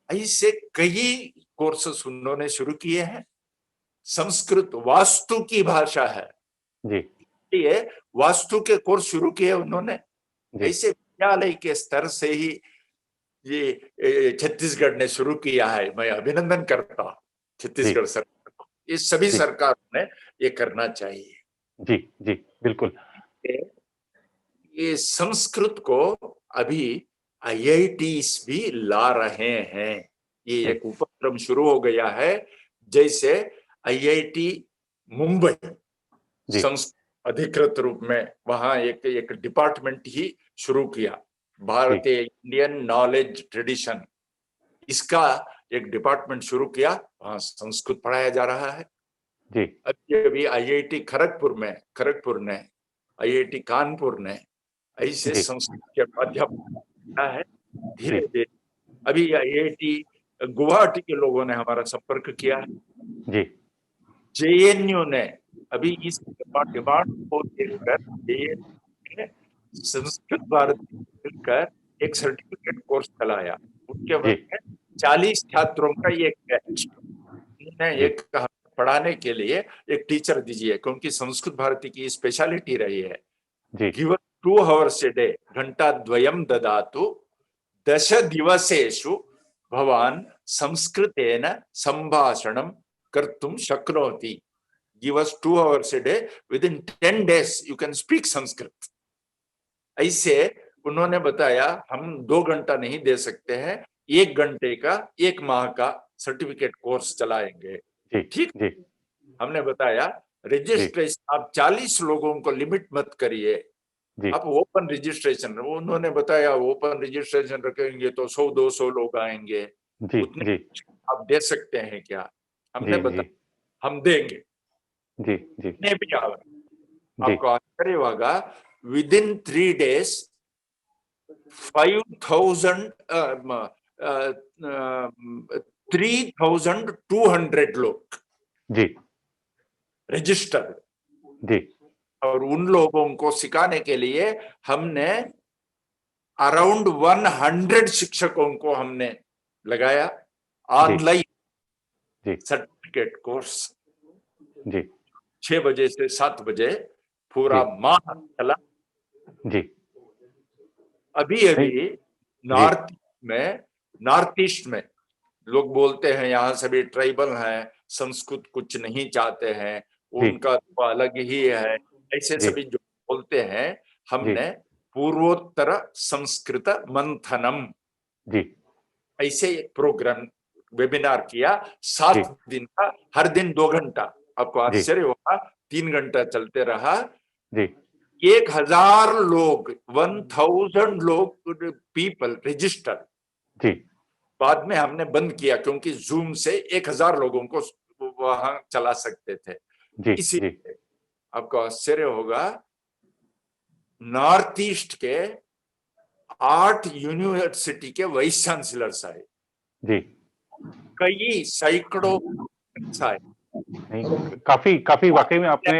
ऐसे कई कोर्सेस उन्होंने शुरू किए हैं। संस्कृत वास्तु की भाषा है, ये वास्तु के कोर्स शुरू किए उन्होंने। ऐसे विद्यालय के स्तर से ही ये छत्तीसगढ़ ने शुरू किया है। मैं अभिनंदन करता हूं छत्तीसगढ़ सरकार को। ये सभी सरकारों ने ये करना चाहिए। जी जी बिल्कुल। ये संस्कृत को अभी IITs भी ला रहे हैं। ये एक उपक्रम शुरू हो गया है। जैसे IIT मुंबई संस्कृत अधिकृत रूप में वहां एक डिपार्टमेंट ही शुरू किया, भारतीय इंडियन नॉलेज ट्रेडिशन, इसका एक डिपार्टमेंट शुरू किया। वहां संस्कृत पढ़ाया जा रहा है। अभी IIT खड़गपुर ने IIT कानपुर ने ऐसे संस्कृत के अध्यापक है। धीरे धीरे अभी IIT गुवाहाटी के लोगों ने हमारा संपर्क किया है। JNU ने अभी इस डिमांड को देखकर संस्कृत भारती मिलकर एक सर्टिफिकेट कोर्स चलाया। उनके बाद 40 छात्रों का एक बैच, उन्होंने एक पढ़ाने के लिए एक टीचर दीजिए, क्योंकि संस्कृत भारती की स्पेशलिटी रही है। गिवन 2 hours a day, घंटाद्वयं ददातु 10 दिवसेषु भवान संस्कृतेन संभाषणं कर्तुं शक्नोति। Give us 2 hours a day, within 10 days you can speak Sanskrit। ऐसे उन्होंने बताया हम 2 घंटा नहीं दे सकते हैं, 1 घंटे का 1 माह का सर्टिफिकेट कोर्स चलाएंगे। ठीक, हमने बताया रजिस्ट्रेशन आप 40 लोगों को लिमिट मत करिए, आप ओपन रजिस्ट्रेशन। उन्होंने बताया ओपन रजिस्ट्रेशन रखेंगे तो 100-200 लोग आएंगे, उतने आप दे सकते हैं क्या? हमने बताया हम देंगे। ने भी आपको आश्चर्य होगा, विदिन 3 days 3,200 लोग रजिस्टर्ड। और उन लोगों को सिखाने के लिए हमने अराउंड 100 शिक्षकों को हमने लगाया ऑनलाइन सर्टिफिकेट कोर्स। 6 बजे से 7 बजे पूरा माह चला। अभी नॉर्थ ईस्ट में लोग बोलते हैं यहाँ सभी ट्राइबल हैं, संस्कृत कुछ नहीं चाहते हैं, उनका तो अलग ही है, ऐसे सभी जो बोलते हैं। हमने पूर्वोत्तर संस्कृत मंथनम ऐसे प्रोग्राम वेबिनार किया, 7 दिन का, हर दिन 2 घंटा। आपको आश्चर्य होगा, 3 घंटा चलते रहा। 1000 लोग 1000 लोग पीपल रजिस्टर। बाद में हमने बंद किया क्योंकि जूम से 1000 लोगों को वहां चला सकते थे। इसीलिए आपको आश्चर्य होगा, नॉर्थ ईस्ट के 8 यूनिवर्सिटी के वाइस चांसलर्स आए, कई सैकड़ों आए। काफी वाकई में आपने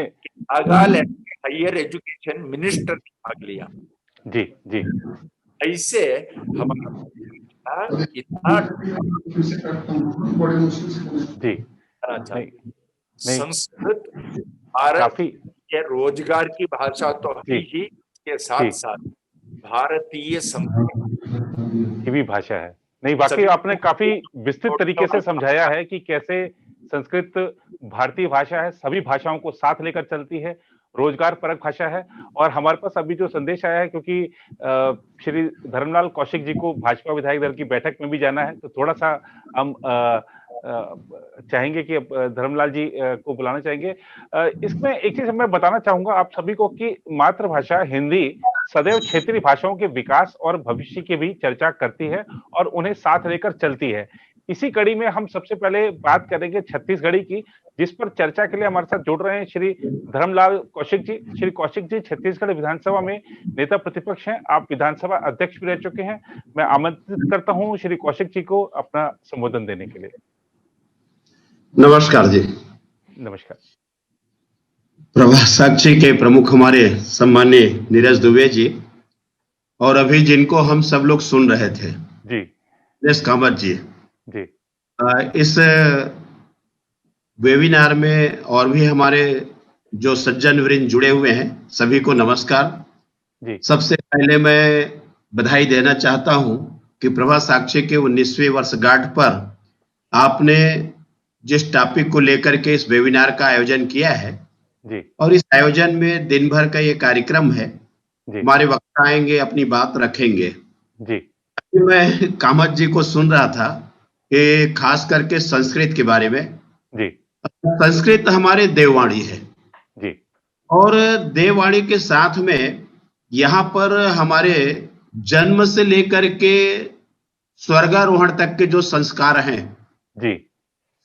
हायर एजुकेशन मिनिस्टर ने भाग लिया। ऐसे हमारा इतना संस्कृत भारत के रोजगार की भाषा तो ही के साथ साथ भारतीय संस्कृत की भी भाषा है। नहीं, वाकई आपने काफी विस्तृत तरीके से समझाया है कि कैसे संस्कृत भारतीय भाषा है, सभी भाषाओं को साथ लेकर चलती है रोजगार परक भाषा है। और हमारे पास अभी जो संदेश आया है, क्योंकि श्री धर्मलाल कौशिक जी को भाजपा विधायक दल की बैठक में भी जाना है, तो थोड़ा सा हम चाहेंगे कि धर्मलाल जी को बुलाना चाहेंगे। इसमें एक चीज मैं बताना चाहूंगा आप सभी को कि मातृभाषा हिंदी सदैव क्षेत्रीय भाषाओं के विकास और भविष्य की भी चर्चा करती है और उन्हें साथ लेकर चलती है। इसी कड़ी में हम सबसे पहले बात करेंगे छत्तीसगढ़ी की, जिस पर चर्चा के लिए हमारे साथ जुड़ रहे हैं श्री धर्मलाल कौशिक जी। श्री कौशिक जी छत्तीसगढ़ विधानसभा में नेता प्रतिपक्ष हैं, आप विधानसभा अध्यक्ष भी रह चुके हैं। मैं आमंत्रित करता हूं श्री कौशिक जी को अपना संबोधन देने के लिए। नमस्कार जी। नमस्कार। प्रभात साक्षी के प्रमुख हमारे सम्माननीय नीरज दुबे जी, और अभी जिनको हम सब लोग सुन रहे थे जी, नीरज कामत जी जी, इस वेबिनार में और भी हमारे जो सज्जन वृंद जुड़े हुए हैं, सभी को नमस्कार जी। सबसे पहले मैं बधाई देना चाहता हूं कि प्रभात साक्षी के 19वीं वर्षगांठ पर आपने जिस टॉपिक को लेकर के इस वेबिनार का आयोजन किया है जी, और इस आयोजन में दिन भर का ये कार्यक्रम है, हमारे वक्ता आएंगे, अपनी बात रखेंगे जी। मैं कामत जी को सुन रहा था कि खास करके संस्कृत के बारे में जी। संस्कृत हमारे देववाणी है जी, और देववाणी के साथ में यहाँ पर हमारे जन्म से लेकर के स्वर्गारोहण तक के जो संस्कार हैं जी,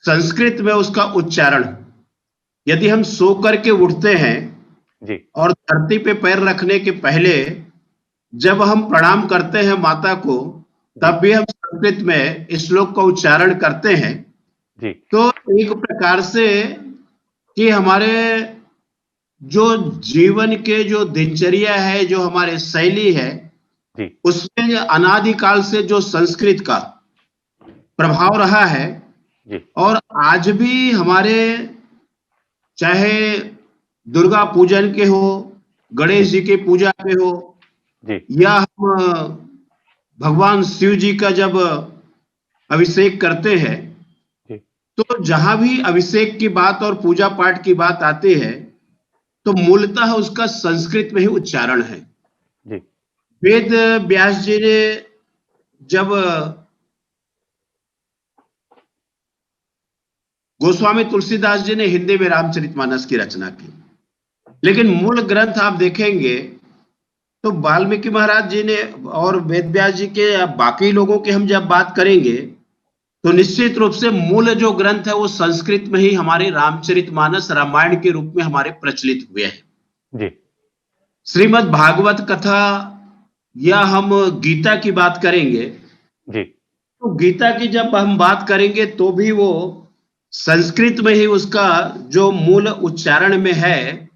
संस्कृत में उसका उच्चारण, यदि हम सो करके उठते हैं जी, और धरती पे पैर रखने के पहले जब हम प्रणाम करते हैं माता को, तब भी हम संस्कृत में इस श्लोक का उच्चारण करते हैं जी। तो एक प्रकार से कि हमारे जो जीवन के जो दिनचर्या है, जो हमारे शैली है जी, उसमें अनादिकाल से जो संस्कृत का प्रभाव रहा है जी, और आज भी हमारे चाहे दुर्गा पूजन के हो, गणेश जी के पूजा के हो जी, या हम भगवान शिव जी का जब अभिषेक करते हैं, तो जहां भी अभिषेक की बात और पूजा पाठ की बात आती है तो मूलतः उसका संस्कृत में ही उच्चारण है। जी। वेद व्यास जी ने जब गोस्वामी तुलसीदास जी ने हिंदी में रामचरितमानस की रचना की, लेकिन मूल ग्रंथ आप देखेंगे तो वाल्मीकि महाराज जी ने और वेद व्यास जी के बाकी लोगों की हम जब बात करेंगे तो निश्चित रूप से मूल जो ग्रंथ है वो संस्कृत में ही हमारे रामचरितमानस रामायण के रूप में हमारे प्रचलित हुए हैं। जी। श्रीमद् भागवत कथा या हम गीता की बात करेंगे जी। तो गीता की जब हम बात करेंगे तो भी वो संस्कृत में ही उसका जो मूल उच्चारण में है।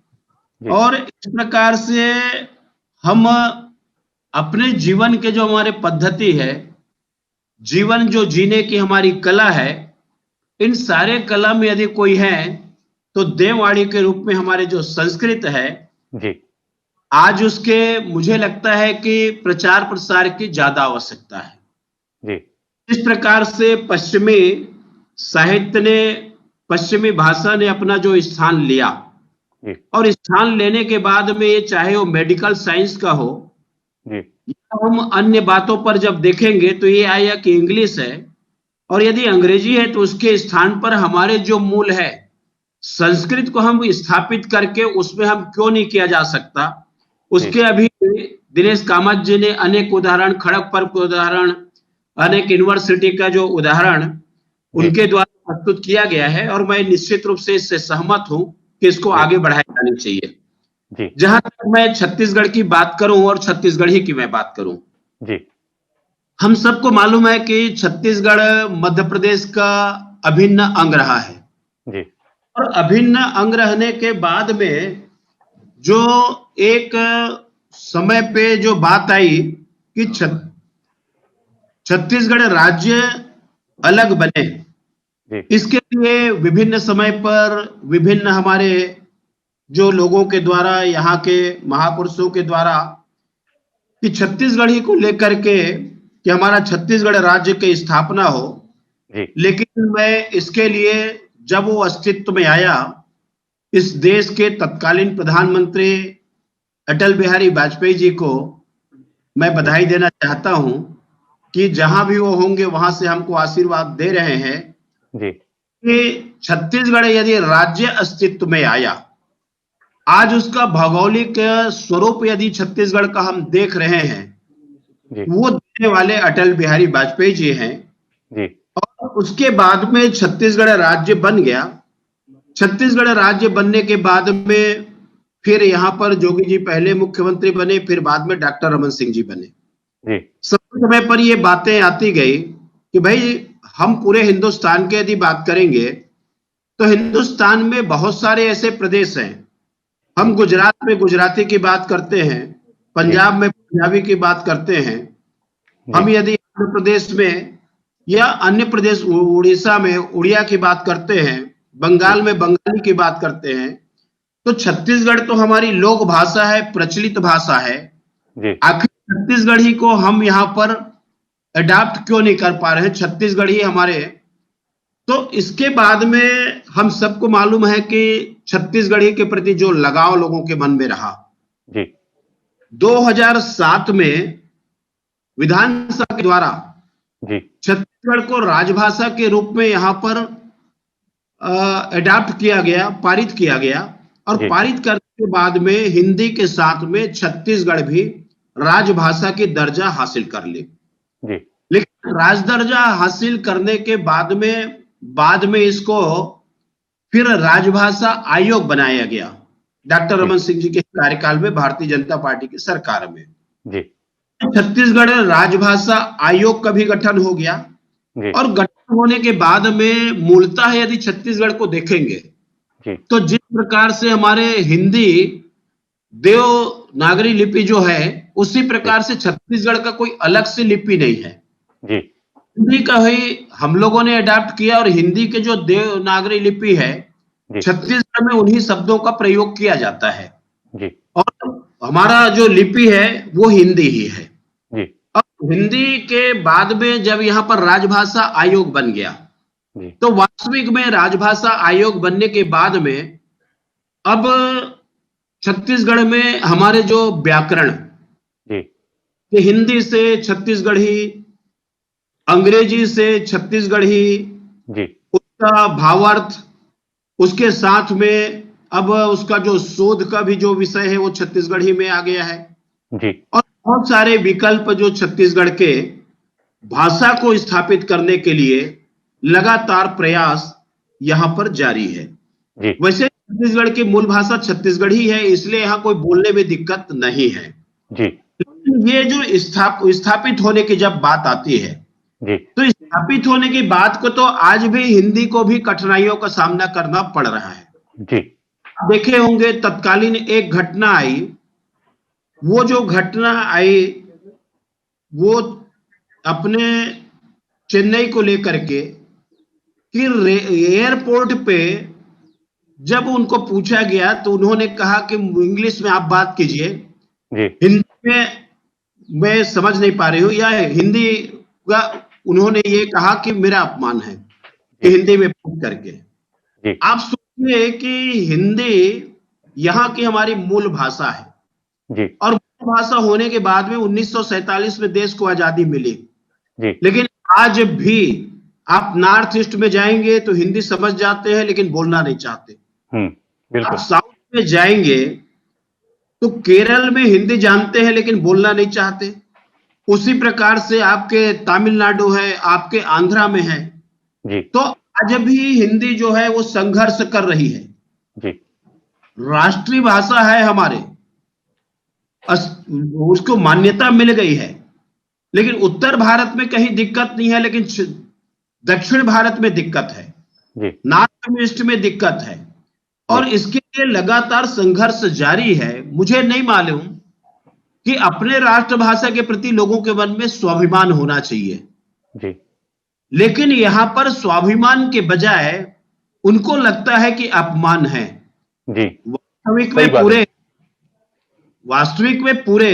और इस प्रकार से हम अपने जीवन के जो हमारे पद्धति है, जीवन जो जीने की हमारी कला है, इन सारे कला में यदि कोई है तो देववाणी के रूप में हमारे जो संस्कृत है जी, आज उसके मुझे लगता है कि प्रचार प्रसार की ज्यादा आवश्यकता है। जी। इस प्रकार से पश्चिमी साहित्य ने, पश्चिमी भाषा ने अपना जो स्थान लिया जी, और स्थान लेने के बाद में ये चाहे वो मेडिकल साइंस का हो जी, या हम अन्य बातों पर जब देखेंगे तो ये आया कि इंग्लिश है और यदि अंग्रेजी है तो उसके स्थान पर हमारे जो मूल है संस्कृत को हम स्थापित करके उसमें हम क्यों नहीं किया जा सकता। उसके अभी दिनेश कामत जी ने अनेक उदाहरण, खड़गपुर का उदाहरण, अनेक यूनिवर्सिटी का जो उदाहरण उनके द्वारा प्रस्तुत किया गया है और मैं निश्चित रूप से इससे सहमत हूं कि इसको आगे बढ़ाया जाना चाहिए। जी। जहां तक मैं छत्तीसगढ़ की बात करूं और छत्तीसगढ़ी की मैं बात करूं, जी, हम सबको मालूम है कि छत्तीसगढ़ मध्य प्रदेश का अभिन्न अंग रहा है। जी। और अभिन्न अंग रहने के बाद में जो एक समय पे जो बात आई कि छत्तीसगढ़ राज्य अलग बने, इसके लिए विभिन्न समय पर विभिन्न हमारे जो लोगों के द्वारा, यहाँ के महापुरुषों के द्वारा कि छत्तीसगढ़ी को लेकर के कि हमारा छत्तीसगढ़ राज्य की स्थापना हो। लेकिन मैं इसके लिए जब वो अस्तित्व में आया इस देश के तत्कालीन प्रधानमंत्री अटल बिहारी वाजपेयी जी को मैं बधाई देना चाहता हूं कि जहां भी वो होंगे वहां से हमको आशीर्वाद दे रहे हैं जी कि छत्तीसगढ़ यदि राज्य अस्तित्व में आया, आज उसका भौगोलिक स्वरूप यदि छत्तीसगढ़ का हम देख रहे हैं, वो देने वाले अटल बिहारी वाजपेयी जी हैं जी। और उसके बाद में छत्तीसगढ़ राज्य बन गया। छत्तीसगढ़ राज्य बनने के बाद में फिर यहाँ पर जोगी जी पहले मुख्यमंत्री बने, फिर बाद में डॉक्टर रमन सिंह जी बने जी। समय पर ये बातें आती गई कि भाई हम पूरे हिंदुस्तान की यदि बात करेंगे तो हिंदुस्तान में बहुत सारे ऐसे प्रदेश हैं। हम गुजरात में गुजराती की बात करते हैं, पंजाब में पंजाबी की बात करते हैं, हम यदि आंध्र प्रदेश में या अन्य प्रदेश उड़ीसा में उड़िया की बात करते हैं, बंगाल में बंगाली की बात करते हैं, तो छत्तीसगढ़ तो हमारी लोक भाषा है, प्रचलित भाषा है। आखिर छत्तीसगढ़ी को हम यहाँ पर अडॉप्ट क्यों नहीं कर पा रहे हैं? छत्तीसगढ़ी हमारे, तो इसके बाद में हम सबको मालूम है कि छत्तीसगढ़ी के प्रति जो लगाव लोगों के मन में रहा जी। 2007 में विधानसभा के द्वारा छत्तीसगढ़ को राजभाषा के रूप में यहाँ पर अडॉप्ट किया गया, पारित किया गया और पारित करने के बाद में हिंदी के साथ में छत्तीसगढ़ भी राजभाषा की दर्जा हासिल कर ली। लेकिन राज दर्जा हासिल करने के बाद में इसको फिर राजभाषा आयोग बनाया गया डॉक्टर रमन सिंह जी के कार्यकाल में, भारतीय जनता पार्टी की सरकार में जी। छत्तीसगढ़ राजभाषा आयोग का भी गठन हो गया और गठन होने के बाद में मूलतः यदि छत्तीसगढ़ को देखेंगे तो जिस प्रकार से हमारे हिंदी देवनागरी लिपि जो है, उसी प्रकार से छत्तीसगढ़ का कोई अलग से लिपि नहीं है जी। हिंदी का ही हम लोगों ने अडॉप्ट किया और हिंदी के जो देवनागरी लिपि है छत्तीसगढ़ में उन्हीं शब्दों का प्रयोग किया जाता है जी। और हमारा जो लिपि है वो हिंदी ही है जी। अब हिंदी के बाद में जब यहाँ पर राजभाषा आयोग बन गया तो वास्तविक में राजभाषा आयोग बनने के बाद में अब छत्तीसगढ़ में हमारे जो व्याकरण हिंदी से छत्तीसगढ़ी, अंग्रेजी से छत्तीसगढ़ी जी, उसका भावार्थ, उसके साथ में अब उसका जो शोध का भी जो विषय है वो छत्तीसगढ़ी में आ गया है जी। और बहुत सारे विकल्प जो छत्तीसगढ़ के भाषा को स्थापित करने के लिए लगातार प्रयास यहाँ पर जारी है जी। वैसे छत्तीसगढ़ की मूल भाषा छत्तीसगढ़ी है, इसलिए यहाँ कोई बोलने में दिक्कत नहीं है जी। लेकिन ये जो स्थापित होने की जब बात आती है जी, तो स्थापित होने की बात को तो आज भी हिंदी को भी कठिनाइयों का सामना करना पड़ रहा है जी। देखे होंगे तत्कालीन एक घटना आई, वो जो घटना आई वो अपने चेन्नई को लेकर के कि एयरपोर्ट पे जब उनको पूछा गया तो उन्होंने कहा कि इंग्लिश में आप बात कीजिए, हिंदी में मैं समझ नहीं पा रही हूँ, या हिंदी का उन्होंने ये कहा कि मेरा अपमान है कि हिंदी में बात करके। आप सोचिए कि हिंदी यहाँ की हमारी मूल भाषा है और मूल भाषा होने के बाद में 1947 में देश को आजादी मिली, लेकिन आज भी आप नॉर्थ ईस्ट में जाएंगे तो हिंदी समझ जाते हैं लेकिन बोलना नहीं चाहते। आप साउथ में जाएंगे तो केरल में हिंदी जानते हैं लेकिन बोलना नहीं चाहते। उसी प्रकार से आपके तमिलनाडु है, आपके आंध्रा में है जी। तो आज भी हिंदी जो है वो संघर्ष कर रही है जी। राष्ट्रीय भाषा है हमारे, उसको मान्यता मिल गई है, लेकिन उत्तर भारत में कहीं दिक्कत नहीं है, लेकिन दक्षिण भारत में दिक्कत है, नॉर्थ ईस्ट में दिक्कत है और इसके लिए लगातार संघर्ष जारी है। मुझे नहीं मालूम कि अपने राष्ट्रभाषा के प्रति लोगों के मन में स्वाभिमान होना चाहिए जी। लेकिन यहां पर स्वाभिमान के बजाय उनको लगता है कि अपमान है जी। वास्तविक में पूरे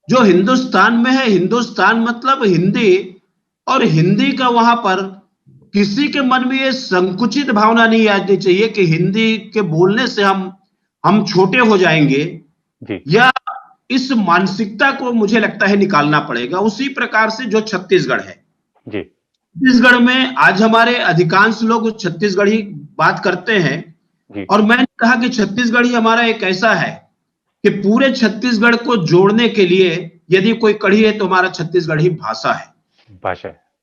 जो हिंदुस्तान में है, हिंदुस्तान मतलब हिंदी, और हिंदी का वहां पर किसी के मन में ये संकुचित भावना नहीं आनी चाहिए कि हिंदी के बोलने से हम छोटे हो जाएंगे जी। या इस मानसिकता को मुझे लगता है निकालना पड़ेगा। उसी प्रकार से जो छत्तीसगढ़ है जी। छत्तीसगढ़ में आज हमारे अधिकांश लोग छत्तीसगढ़ी बात करते हैं जी। और मैंने कहा कि छत्तीसगढ़ी हमारा एक ऐसा है कि पूरे छत्तीसगढ़ को जोड़ने के लिए यदि कोई कड़ी है तो हमारा छत्तीसगढ़ी भाषा है।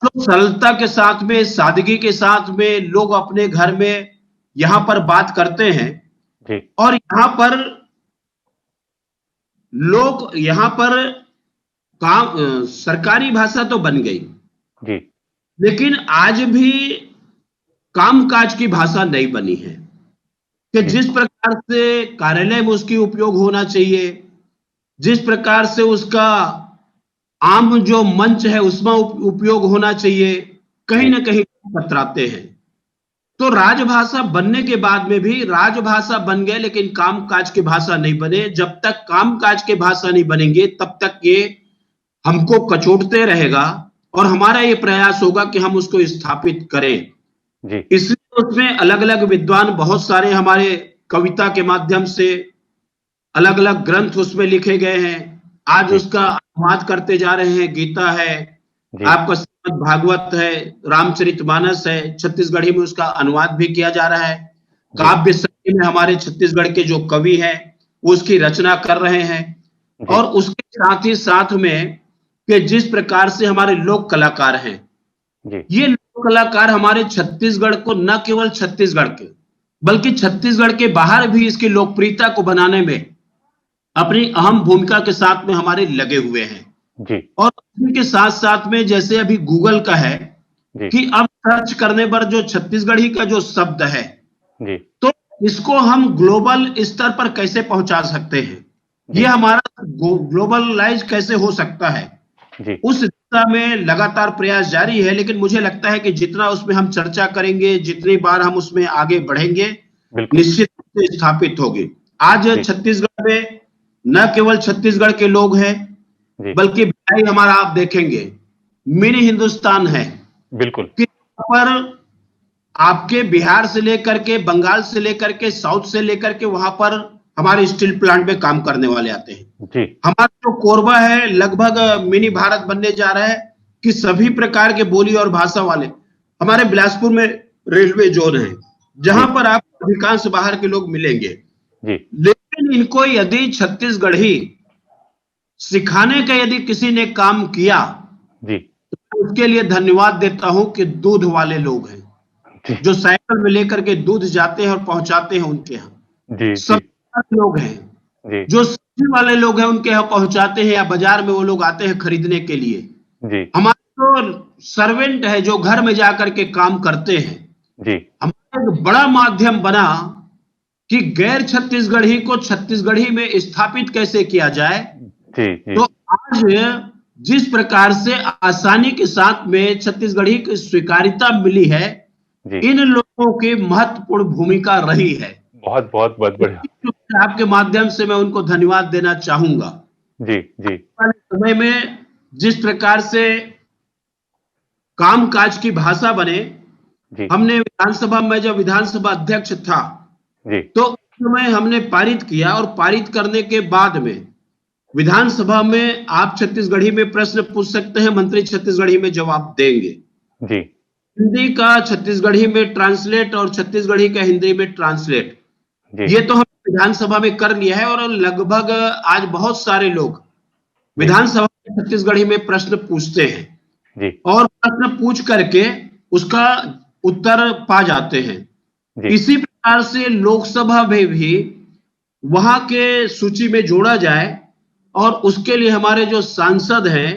तो सरलता के साथ में, सादगी के साथ में लोग अपने घर में यहां पर बात करते हैं जी। और यहां पर काम सरकारी भाषा तो बन गई जी। लेकिन आज भी कामकाज की भाषा नहीं बनी है कि जिस प्रकार से कार्यालय में उसकी उपयोग होना चाहिए, जिस प्रकार से उसका आम जो मंच है उसमें उपयोग होना चाहिए, कहीं ना कहीं कतराते हैं। तो राजभाषा बनने के बाद में भी राजभाषा बन गए लेकिन कामकाज की भाषा नहीं बने। जब तक कामकाज की भाषा नहीं बनेंगे तब तक ये हमको कचोटते रहेगा और हमारा ये प्रयास होगा कि हम उसको स्थापित करें जी। इसलिए उसमें अलग अलग विद्वान बहुत सारे हमारे कविता के माध्यम से अलग अलग ग्रंथ उसमें लिखे गए हैं। आज उसका अनुवाद करते जा रहे हैं। गीता है, आपका श्रीमद् भागवत है, रामचरितमानस है, छत्तीसगढ़ी में उसका अनुवाद भी किया जा रहा है। काव्य शैली में हमारे छत्तीसगढ़ के जो कवि हैं वो उसकी रचना कर रहे हैं और उसके साथ ही साथ में कि जिस प्रकार से हमारे लोक कलाकार हैं ये लोक कलाकार हमारे छत्तीसगढ़ को न केवल छत्तीसगढ़ के बल्कि छत्तीसगढ़ के बाहर भी इसकी लोकप्रियता को बनाने में अपनी अहम भूमिका के साथ में हमारे लगे हुए हैं जी। और उनके साथ साथ में जैसे अभी गूगल का है कि अब सर्च करने पर जो छत्तीसगढ़ी का जो शब्द है जी। तो इसको हम ग्लोबल स्तर पर कैसे पहुंचा सकते हैं, ये हमारा ग्लोबलाइज कैसे हो सकता है जी। उस दिशा में लगातार प्रयास जारी है। लेकिन मुझे लगता है कि जितना उसमें हम चर्चा करेंगे, जितनी बार हम उसमें आगे बढ़ेंगे, निश्चित रूप से स्थापित होगी। आज छत्तीसगढ़ में न केवल छत्तीसगढ़ के लोग हैं बल्कि भाई हमारा आप देखेंगे मिनी हिंदुस्तान है बिल्कुल कि पर आपके बिहार से लेकर के, बंगाल से लेकर के, साउथ से लेकर के वहां पर हमारे स्टील प्लांट में काम करने वाले आते हैं जी। हमारा जो कोरबा है लगभग मिनी भारत बनने जा रहा है कि सभी प्रकार के बोली और भाषा वाले हमारे बिलासपुर में रेलवे जोन है जहां पर आप अधिकांश बाहर के लोग मिलेंगे जी। लेकिन इनको यदि छत्तीसगढ़ी सिखाने का यदि किसी ने काम किया जी तो उसके लिए धन्यवाद देता हूं कि दूध वाले लोग हैं जो साइकिल में लेकर के दूध जाते हैं और पहुंचाते हैं उनके यहाँ। सब लोग हैं जो सब्जी वाले लोग हैं उनके यहाँ पहुंचाते हैं या बाजार में वो लोग आते हैं खरीदने के लिए जी। हमारे जो सर्वेंट है जो घर में जाकर के काम करते हैं जी। हमारा एक बड़ा माध्यम बना कि गैर छत्तीसगढ़ी को छत्तीसगढ़ी में स्थापित कैसे किया जाए जी। जी। तो आज जिस प्रकार से आसानी के साथ में छत्तीसगढ़ी की स्वीकार्यता मिली है इन लोगों की महत्वपूर्ण भूमिका रही है। बहुत बहुत बहुत बढ़िया। आपके माध्यम से मैं उनको धन्यवाद देना चाहूंगा। जी जी। समय में जिस प्रकार से कामकाज की भाषा बने हमने विधानसभा में जब विधानसभा अध्यक्ष था तो उस समय हमने पारित किया और पारित करने के बाद में विधानसभा में आप छत्तीसगढ़ी में प्रश्न पूछ सकते हैं, मंत्री छत्तीसगढ़ी में जवाब देंगे जी। हिंदी का छत्तीसगढ़ी में ट्रांसलेट और छत्तीसगढ़ी का हिंदी में ट्रांसलेट ये तो हम विधानसभा में कर लिया है और लगभग आज बहुत सारे लोग विधानसभा में छत्तीसगढ़ी में प्रश्न पूछते हैं जी। और प्रश्न पूछ करके उसका उत्तर पा जाते हैं। इसी प्रकार से लोकसभा में भी वहां के सूची में जोड़ा जाए और उसके लिए हमारे जो सांसद हैं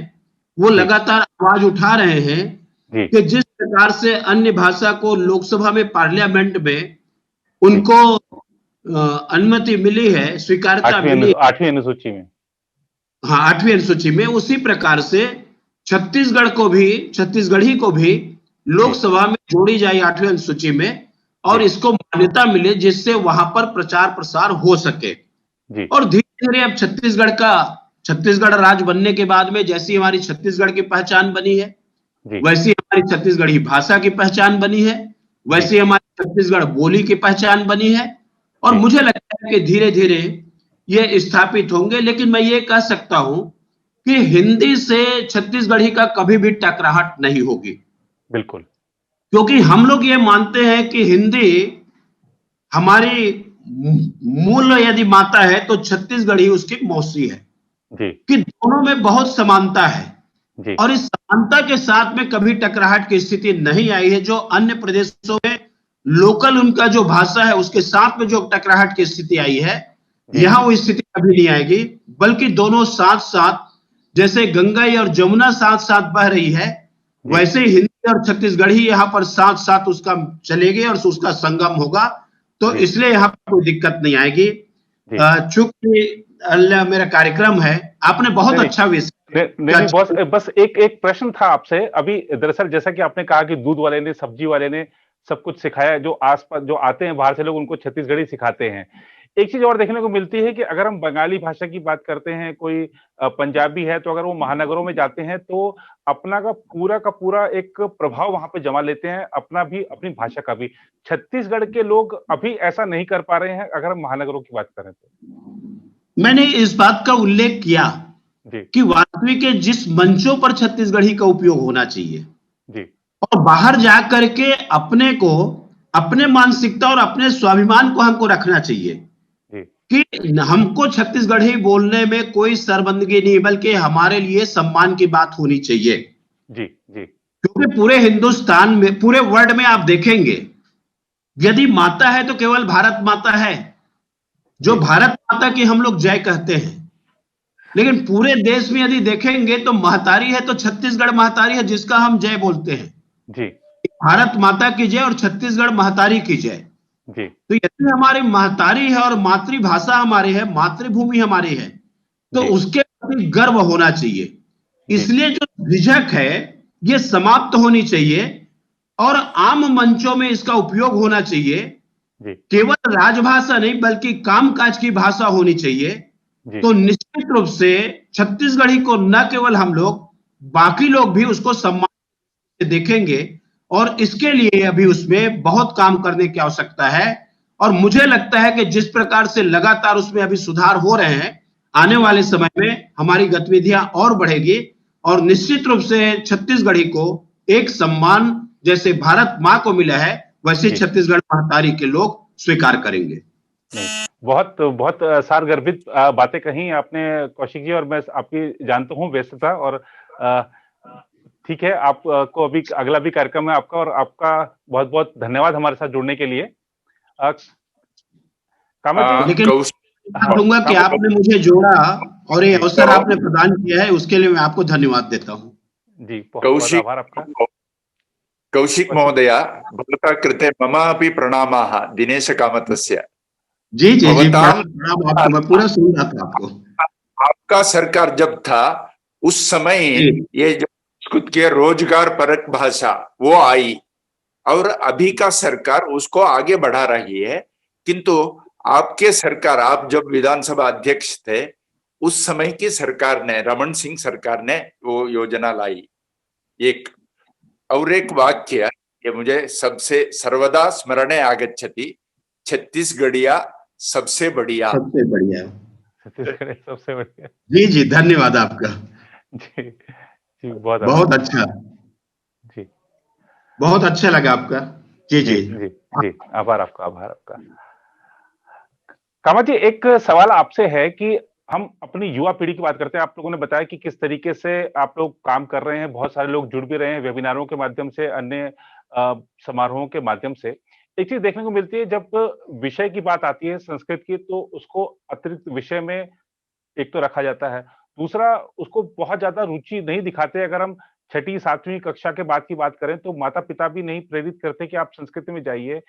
वो लगातार आवाज उठा रहे हैं कि जिस प्रकार से अन्य भाषा को लोकसभा में पार्लियामेंट में उनको अनुमति मिली है, स्वीकार्यता मिली 8वीं अनुसूची में। हाँ 8वीं अनुसूची में, उसी प्रकार से छत्तीसगढ़ को भी, छत्तीसगढ़ी को भी लोकसभा में जोड़ी जाए 8वीं अनुसूची में और इसको मान्यता मिले जिससे वहां पर प्रचार प्रसार हो सके। और धीरे धीरे अब छत्तीसगढ़ राज्य बनने के बाद में जैसी हमारी छत्तीसगढ़ की पहचान बनी है वैसी हमारी छत्तीसगढ़ी भाषा की पहचान बनी है, वैसी हमारी छत्तीसगढ़ बोली की पहचान बनी है। और मुझे लगता है कि धीरे धीरे ये स्थापित होंगे। लेकिन मैं ये कह सकता हूं कि हिंदी से छत्तीसगढ़ी का कभी भी टकराहट नहीं होगी, बिल्कुल, क्योंकि हम लोग ये मानते हैं कि हिंदी हमारी मूल यदि माता है तो छत्तीसगढ़ी उसकी मौसी है, कि दोनों में बहुत समानता है। और इस समानता के साथ में कभी टकराहट की स्थिति नहीं आई है। जो अन्य प्रदेशों में लोकल उनका जो भाषा है उसके साथ में जो टकराहट की स्थिति आई है, यहां वो स्थिति कभी नहीं आएगी, बल्कि दोनों साथ साथ, जैसे गंगा और जमुना साथ साथ बह रही है, वैसे हिंदी और छत्तीसगढ़ी यहां पर साथ साथ उसका चलेगी और उसका संगम होगा। तो इसलिए यहाँ पर कोई दिक्कत नहीं आएगी। चूंकि मेरा कार्यक्रम है, आपने बहुत अच्छा विषय। नहीं, बस एक प्रश्न था आपसे अभी। दरअसल जैसा कि आपने कहा कि दूध वाले ने, सब्जी वाले ने सब कुछ सिखाया, जो आसपास जो आते हैं बाहर से लोग उनको छत्तीसगढ़ी सिखाते हैं। एक चीज और देखने को मिलती है कि अगर हम बंगाली भाषा की बात करते हैं, कोई पंजाबी है, तो अगर वो महानगरों में जाते हैं तो अपना का पूरा एक प्रभाव वहां पे जमा लेते हैं, अपना भी, अपनी भाषा का भी। छत्तीसगढ़ के लोग अभी ऐसा नहीं कर पा रहे हैं अगर हम महानगरों की बात करें तो। मैंने इस बात का उल्लेख किया कि वास्तविक जिस मंचों पर छत्तीसगढ़ी का उपयोग होना चाहिए और बाहर जाकर के अपने को, अपने मानसिकता और अपने स्वाभिमान को हमको रखना चाहिए कि हमको छत्तीसगढ़ी बोलने में कोई शर्मिंदगी नहीं, बल्कि हमारे लिए सम्मान की बात होनी चाहिए। क्योंकि पूरे हिंदुस्तान में, पूरे वर्ल्ड में आप देखेंगे, यदि माता है तो केवल भारत माता है, जो भारत माता की हम लोग जय कहते हैं। लेकिन पूरे देश में यदि देखेंगे तो महतारी है तो छत्तीसगढ़ महतारी है, जिसका हम जय बोलते हैं। भारत माता की जय और छत्तीसगढ़ महतारी की जय। तो यदि हमारी महतारी है और मातृभाषा हमारी है, मातृभूमि हमारी है, तो उसके प्रति गर्व होना चाहिए। इसलिए जो झिझक है ये समाप्त होनी चाहिए और आम मंचों में इसका उपयोग होना चाहिए। केवल राजभाषा नहीं बल्कि कामकाज की भाषा होनी चाहिए। तो निश्चित रूप से छत्तीसगढ़ी को न केवल हम लोग, बाकी लोग भी उसको सम्मान से देखेंगे और इसके लिए अभी उसमें बहुत काम करने की आवश्यकता है। और मुझे लगता है कि जिस प्रकार से लगातार उसमें अभी सुधार हो रहे हैं, आने वाले समय में हमारी गतिविधियां और बढ़ेगी और निश्चित रूप से छत्तीसगढ़ी को एक सम्मान जैसे भारत मां को मिला है, वैसे छत्तीसगढ़ महतारी के लोग स्वीकार करेंगे। बहुत बहुत सारगर्भित बातें कही आपने कौशिक जी, और मैं आपकी जानता हूं व्यस्तता, और ठीक है, आपको अभी अगला भी कार्यक्रम है आपका, और आपका बहुत बहुत धन्यवाद हमारे साथ जुड़ने के लिए। लेकिन कहूंगा कि आपने मुझे जोड़ा और ये अवसर आपने प्रदान किया है, उसके लिए मैं आपको धन्यवाद देता हूँ। जी, बहुत आभार आपका। कौशिक महोदय, भवता कृते मम अपि प्रणामाः दिनेश कामतस्य। जी, प्रणाम आपको, मैं पूरा सुन रहा था आपको। आपका सरकार जब था उस समय ये जो संस्कृत के रोजगार परक भाषा वो आई, और अभी का सरकार उसको आगे बढ़ा रही है। किंतु आपके सरकार, आप जब विधानसभा अध्यक्ष थे उस समय की सरकार ने, रमन सिंह सरकार ने वो योजना लाई। एक और एक वाक्य ये मुझे सबसे सर्वदा स्मरणे आगच्छति, छत्तीसगढ़िया सबसे बढ़िया। सबसे बढ़िया, छत्तीसगढ़ सबसे बढ़िया। जी, धन्यवाद आपका। जी, बहुत अच्छा जी, बहुत अच्छा लगा आपका। जी, आभार आपका। कामत जी, एक सवाल आपसे है कि हम अपनी युवा पीढ़ी की बात करते हैं। आप लोगों ने बताया कि किस तरीके से आप लोग काम कर रहे हैं, बहुत सारे लोग जुड़ भी रहे हैं वेबिनारों के माध्यम से, अन्य समारोहों के माध्यम से। एक चीज देखने को मिलती है, जब विषय की बात आती है संस्कृत की, तो उसको अतिरिक्त विषय में एक तो रखा जाता है, दूसरा उसको बहुत ज्यादा रुचि नहीं दिखाते। अगर हम 6ठी 7वीं कक्षा के बाद की बात करें तो माता पिता भी नहीं प्रेरित करते कि आप संस्कृत में जाइए।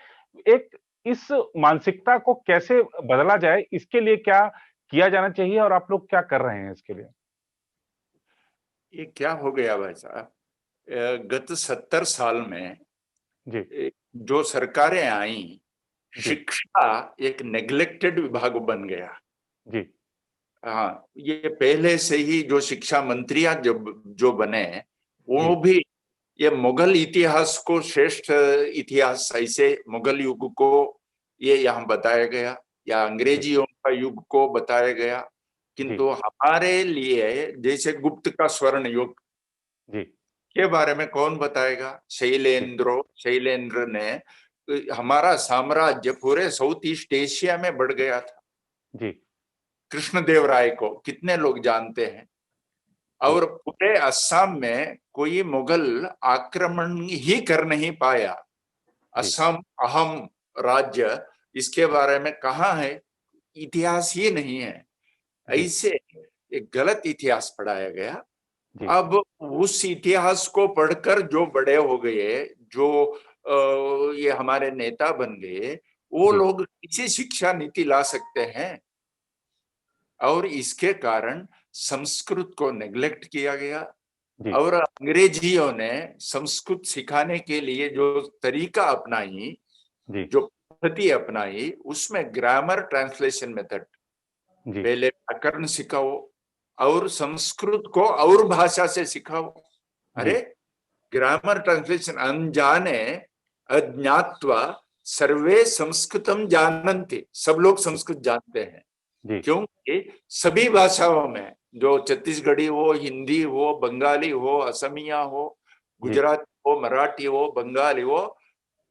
एक इस मानसिकता को कैसे बदला जाए, इसके लिए क्या किया जाना चाहिए और आप लोग क्या कर रहे हैं इसके लिए? ये क्या हो गया भाई साहब, गत 70 साल में जो सरकारें आई, शिक्षा एक नेग्लेक्टेड विभाग बन गया। हाँ, ये पहले से ही जो शिक्षा मंत्रियां जो बने वो भी ये मुगल इतिहास को श्रेष्ठ इतिहास ऐसे मुगल युग को ये यहाँ बताया गया, या अंग्रेजियों का युग को बताया गया, किंतु हमारे लिए जैसे गुप्त का स्वर्ण युग के बारे में कौन बताएगा? शैलेंद्र ने हमारा साम्राज्य पूरे साउथ ईस्ट एशिया में बढ़ गया था। कृष्णदेवराय को कितने लोग जानते हैं? और पूरे असम में कोई मुगल आक्रमण ही कर नहीं पाया। असम अहम राज्य, इसके बारे में कहाँ है? इतिहास ही नहीं है। ऐसे एक गलत इतिहास पढ़ाया गया। अब उस इतिहास को पढ़कर जो बड़े हो गए, जो ये हमारे नेता बन गए, वो लोग किसी शिक्षा नीति ला सकते हैं? और इसके कारण संस्कृत को नेग्लेक्ट किया गया। और अंग्रेजियों ने संस्कृत सिखाने के लिए जो तरीका अपनाई, जो पद्धति अपनाई, उसमें ग्रामर ट्रांसलेशन मेथड, पहले व्याकरण सिखाओ और संस्कृत को और भाषा से सिखाओ। अरे ग्रामर ट्रांसलेशन, अनजाने अज्ञात्वा सर्वे संस्कृतम जानन्ति, सब लोग संस्कृत जानते हैं। क्योंकि सभी भाषाओं में, जो छत्तीसगढ़ी हो, हिंदी हो, बंगाली हो, असमिया हो, गुजराती हो, मराठी हो, बंगाली हो,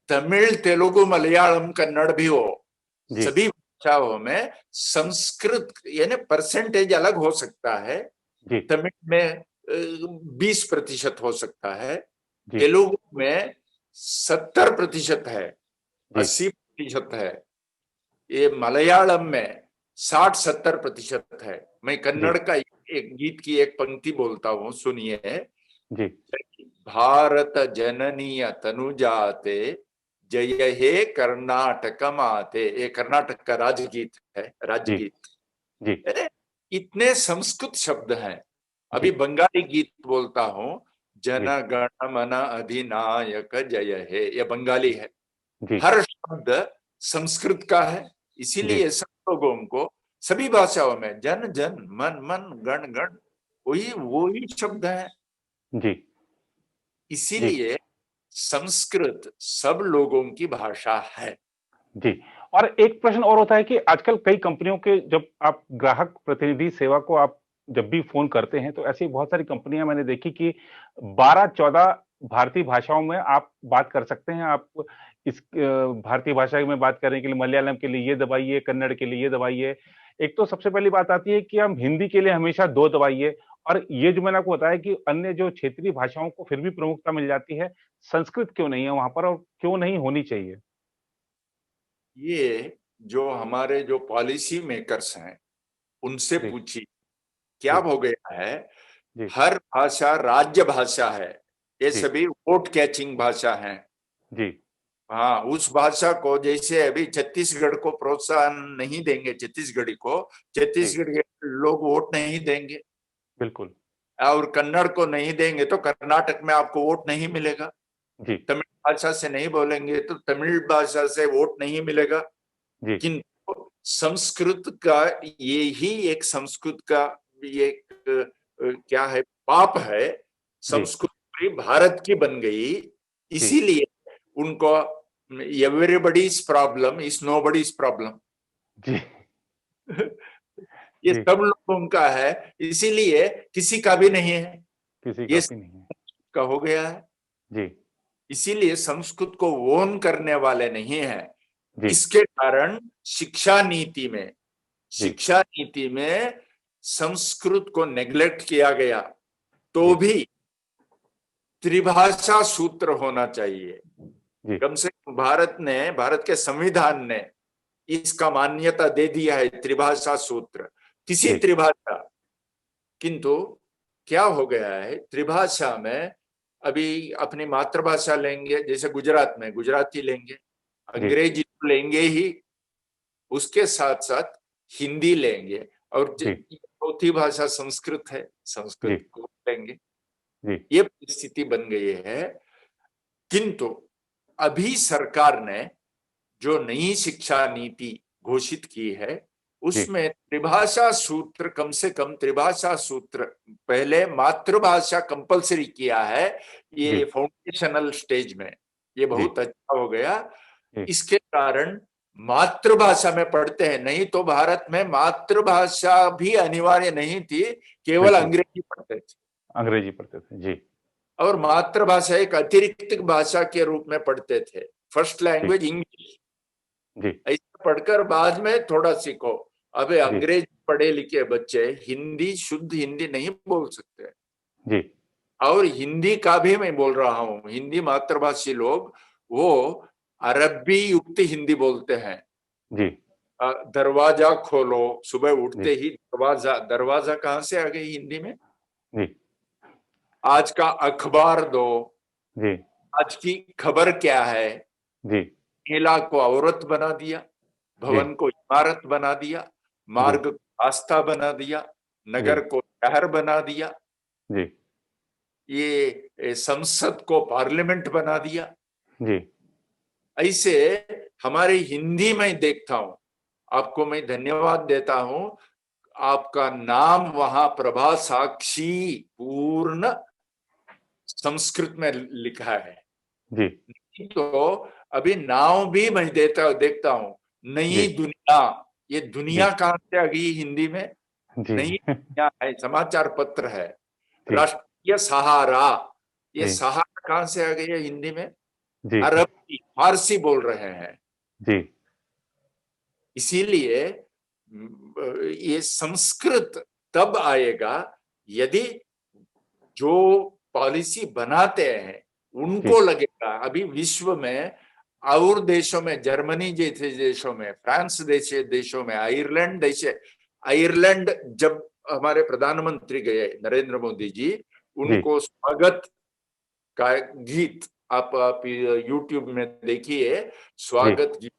तमिल, तेलुगु, मलयालम, कन्नड़ भी हो, सभी भाषाओं में संस्कृत यानी परसेंटेज अलग हो सकता है। तमिल में 20% हो सकता है, तेलुगु में 70% है, 80% है, ये मलयालम में 60-70% है। मैं कन्नड़ का एक गीत की एक पंक्ति बोलता हूँ, सुनिए। भारत जननीय तनुजाते जय हे कर्नाटक माते, ये कर्नाटक का राजगीत है, राजगीत। इतने संस्कृत शब्द हैं। अभी बंगाली गीत बोलता हूँ, जन गण मन अधिनायक जय हे, ये बंगाली है। हर शब्द संस्कृत का है। इसीलिए सब लोगों को सभी भाषाओं में जन जन मन मन गण गण वही शब्द है। इसीलिए संस्कृत सब लोगों की भाषा है। और एक प्रश्न और होता है कि आजकल कई कंपनियों के, जब आप ग्राहक प्रतिनिधि सेवा को आप जब भी फोन करते हैं, तो ऐसी बहुत सारी कंपनियां मैंने देखी कि 12-14 भारतीय भाषाओं में आप बात कर सकते हैं। आप इस भारतीय भाषा में बात करने के लिए मलयालम के लिए ये दबाइए, कन्नड़ के लिए ये दबाइए। एक तो सबसे पहली बात आती है कि हम हिंदी के लिए हमेशा 2 दबाइए, और ये जो मैंने आपको बताया कि अन्य जो क्षेत्रीय भाषाओं को फिर भी प्रमुखता मिल जाती है, संस्कृत क्यों नहीं है वहां पर, और क्यों नहीं होनी चाहिए? ये जो हमारे जो पॉलिसी मेकर्स हैं, उनसे पूछिए क्या हो गया है। हर भाषा राज्य भाषा है, ये सभी वोट कैचिंग भाषा है। हाँ, उस भाषा को जैसे अभी छत्तीसगढ़ को प्रोत्साहन नहीं देंगे, छत्तीसगढ़ी को, छत्तीसगढ़ के लोग वोट नहीं देंगे, बिल्कुल। और कन्नड़ को नहीं देंगे तो कर्नाटक में आपको वोट नहीं मिलेगा। तमिल भाषा से नहीं बोलेंगे तो तमिल भाषा से वोट नहीं मिलेगा। किंतु संस्कृत का ये ही एक संस्कृत का ये क्या है, पाप है। संस्कृत भारत की बन गई, इसीलिए उनको एवरीबॉडीज प्रॉब्लम इज नोबॉडीज प्रॉब्लम। ये सब लोगों का है, इसीलिए किसी का भी नहीं है, ये का हो गया है। इसीलिए संस्कृत को ओन करने वाले नहीं है। इसके कारण शिक्षा नीति में संस्कृत को नेग्लेक्ट किया गया। तो भी त्रिभाषा सूत्र होना चाहिए। कम से कम भारत के संविधान ने इसका मान्यता दे दिया है, त्रिभाषा सूत्र, किसी त्रिभाषा। किंतु क्या हो गया है, त्रिभाषा में अभी अपनी मातृभाषा लेंगे, जैसे गुजरात में गुजराती लेंगे, अंग्रेजी लेंगे ही, उसके साथ साथ हिंदी लेंगे, और चौथी भाषा संस्कृत है, संस्कृत को लेंगे। ये परिस्थिति बन गई है। किंतु अभी सरकार ने जो नई शिक्षा नीति घोषित की है, उसमें त्रिभाषा सूत्र, कम से कम त्रिभाषा सूत्र पहले मातृभाषा कंपलसरी किया है, ये फाउंडेशनल स्टेज में, ये बहुत अच्छा हो गया। इसके कारण मातृभाषा में पढ़ते हैं, नहीं तो भारत में मातृभाषा भी अनिवार्य नहीं थी, केवल अंग्रेजी पढ़ते थे। अंग्रेजी पढ़ते थे जी। और मातृभाषा एक अतिरिक्त भाषा के रूप में पढ़ते थे, फर्स्ट लैंग्वेज इंग्लिश जी। ऐसा पढ़कर बाद में थोड़ा सीखो। अबे अंग्रेजी पढ़े लिखे बच्चे हिंदी, शुद्ध हिंदी नहीं बोल सकते जी। और हिंदी का भी मैं बोल रहा हूँ, हिंदी मातृभाषी लोग वो अरबी युक्त हिंदी बोलते हैं जी। दरवाजा खोलो, सुबह उठते ही दरवाजा, दरवाजा कहाँ से आ गई हिंदी में जी। आज का अखबार दो जी, आज की खबर क्या है जी। महिला को औरत बना दिया, भवन को इमारत बना दिया, मार्ग को रास्ता बना दिया, नगर को शहर बना दिया जी। ये संसद को पार्लियामेंट बना दिया जी। ऐसे हमारे हिंदी में देखता हूं, आपको मैं धन्यवाद देता हूं, आपका नाम वहां प्रभा साक्षी पूर्ण संस्कृत में लिखा है जी। तो अभी नाम भी मैं देखता हूं, नई दुनिया, ये दुनिया कहां से आ गई हिंदी में जी। नई दुनिया है, समाचार पत्र है, राष्ट्रीय सहारा, ये सहारा कहां से आ गई है हिंदी में जी। अरबी फारसी बोल रहे हैं जी। इसीलिए ये संस्कृत तब आएगा यदि जो पॉलिसी बनाते हैं उनको लगेगा। अभी विश्व में और देशों में, जर्मनी जैसे देशों में, फ्रांस जैसे देशों में, आयरलैंड जब हमारे प्रधानमंत्री गए नरेंद्र मोदी जी, उनको स्वागत का गीत आप यूट्यूब में देखिए, स्वागत गीत,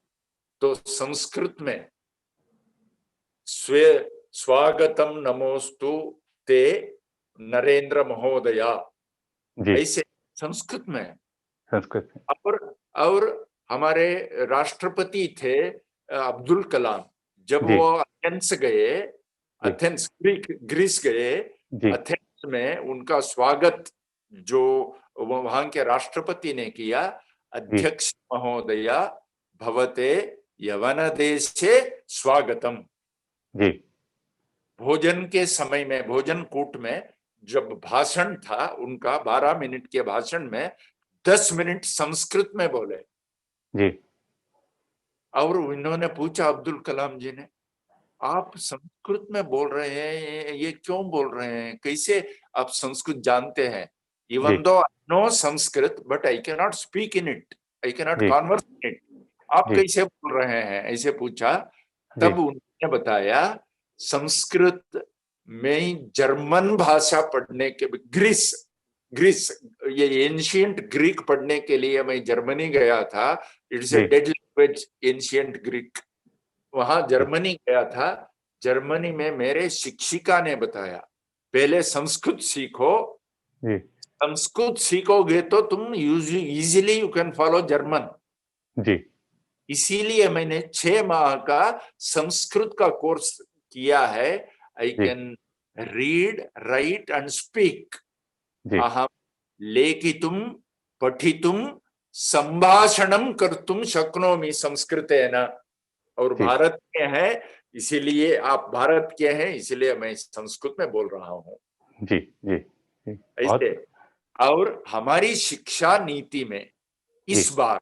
तो संस्कृत में स्वागतम नमोस्तु ते नरेंद्र महोदया, ऐसे संस्कृत में और हमारे राष्ट्रपति थे अब्दुल कलाम, जब वो एथेंस गए, एथेंस ग्रीस गए, एथेंस में उनका स्वागत जो वहां के राष्ट्रपति ने किया, अध्यक्ष महोदया भवते यवन देशे स्वागतम जी। भोजन के समय में, भोजन कूट में जब भाषण था उनका, 12 मिनट के भाषण में 10 मिनट संस्कृत में बोले जी। और इन्होंने पूछा अब्दुल कलाम जी ने, आप संस्कृत में बोल रहे हैं, ये क्यों बोल रहे हैं, कैसे आप संस्कृत जानते हैं? Even though I know Sanskrit but I can not speak in it, I can not converse in it, आप कैसे बोल रहे हैं, ऐसे पूछा। तब उन्होंने बताया संस्कृत में जर्मन भाषा पढ़ने के, ग्रीस ये एंशिएंट ग्रीक पढ़ने के लिए मैं जर्मनी गया था, it's a dead language ancient Greek, वहां जर्मनी गया था। जर्मनी में मेरे शिक्षिका ने बताया पहले संस्कृत सीखो, संस्कृत सीखोगे तो तुम easily you can follow German जी। इसीलिए मैंने 6 माह का संस्कृत का कोर्स किया है। I can read, right and speak, अहम लेखितुम पठितुम संभाषणम कर्तुम शक्नोमि संस्कृतेन। और भारत के हैं इसीलिए, आप भारत के हैं इसीलिए मैं संस्कृत में बोल रहा हूँ जी जी, जी। ऐसे और हमारी शिक्षा नीति में इस बार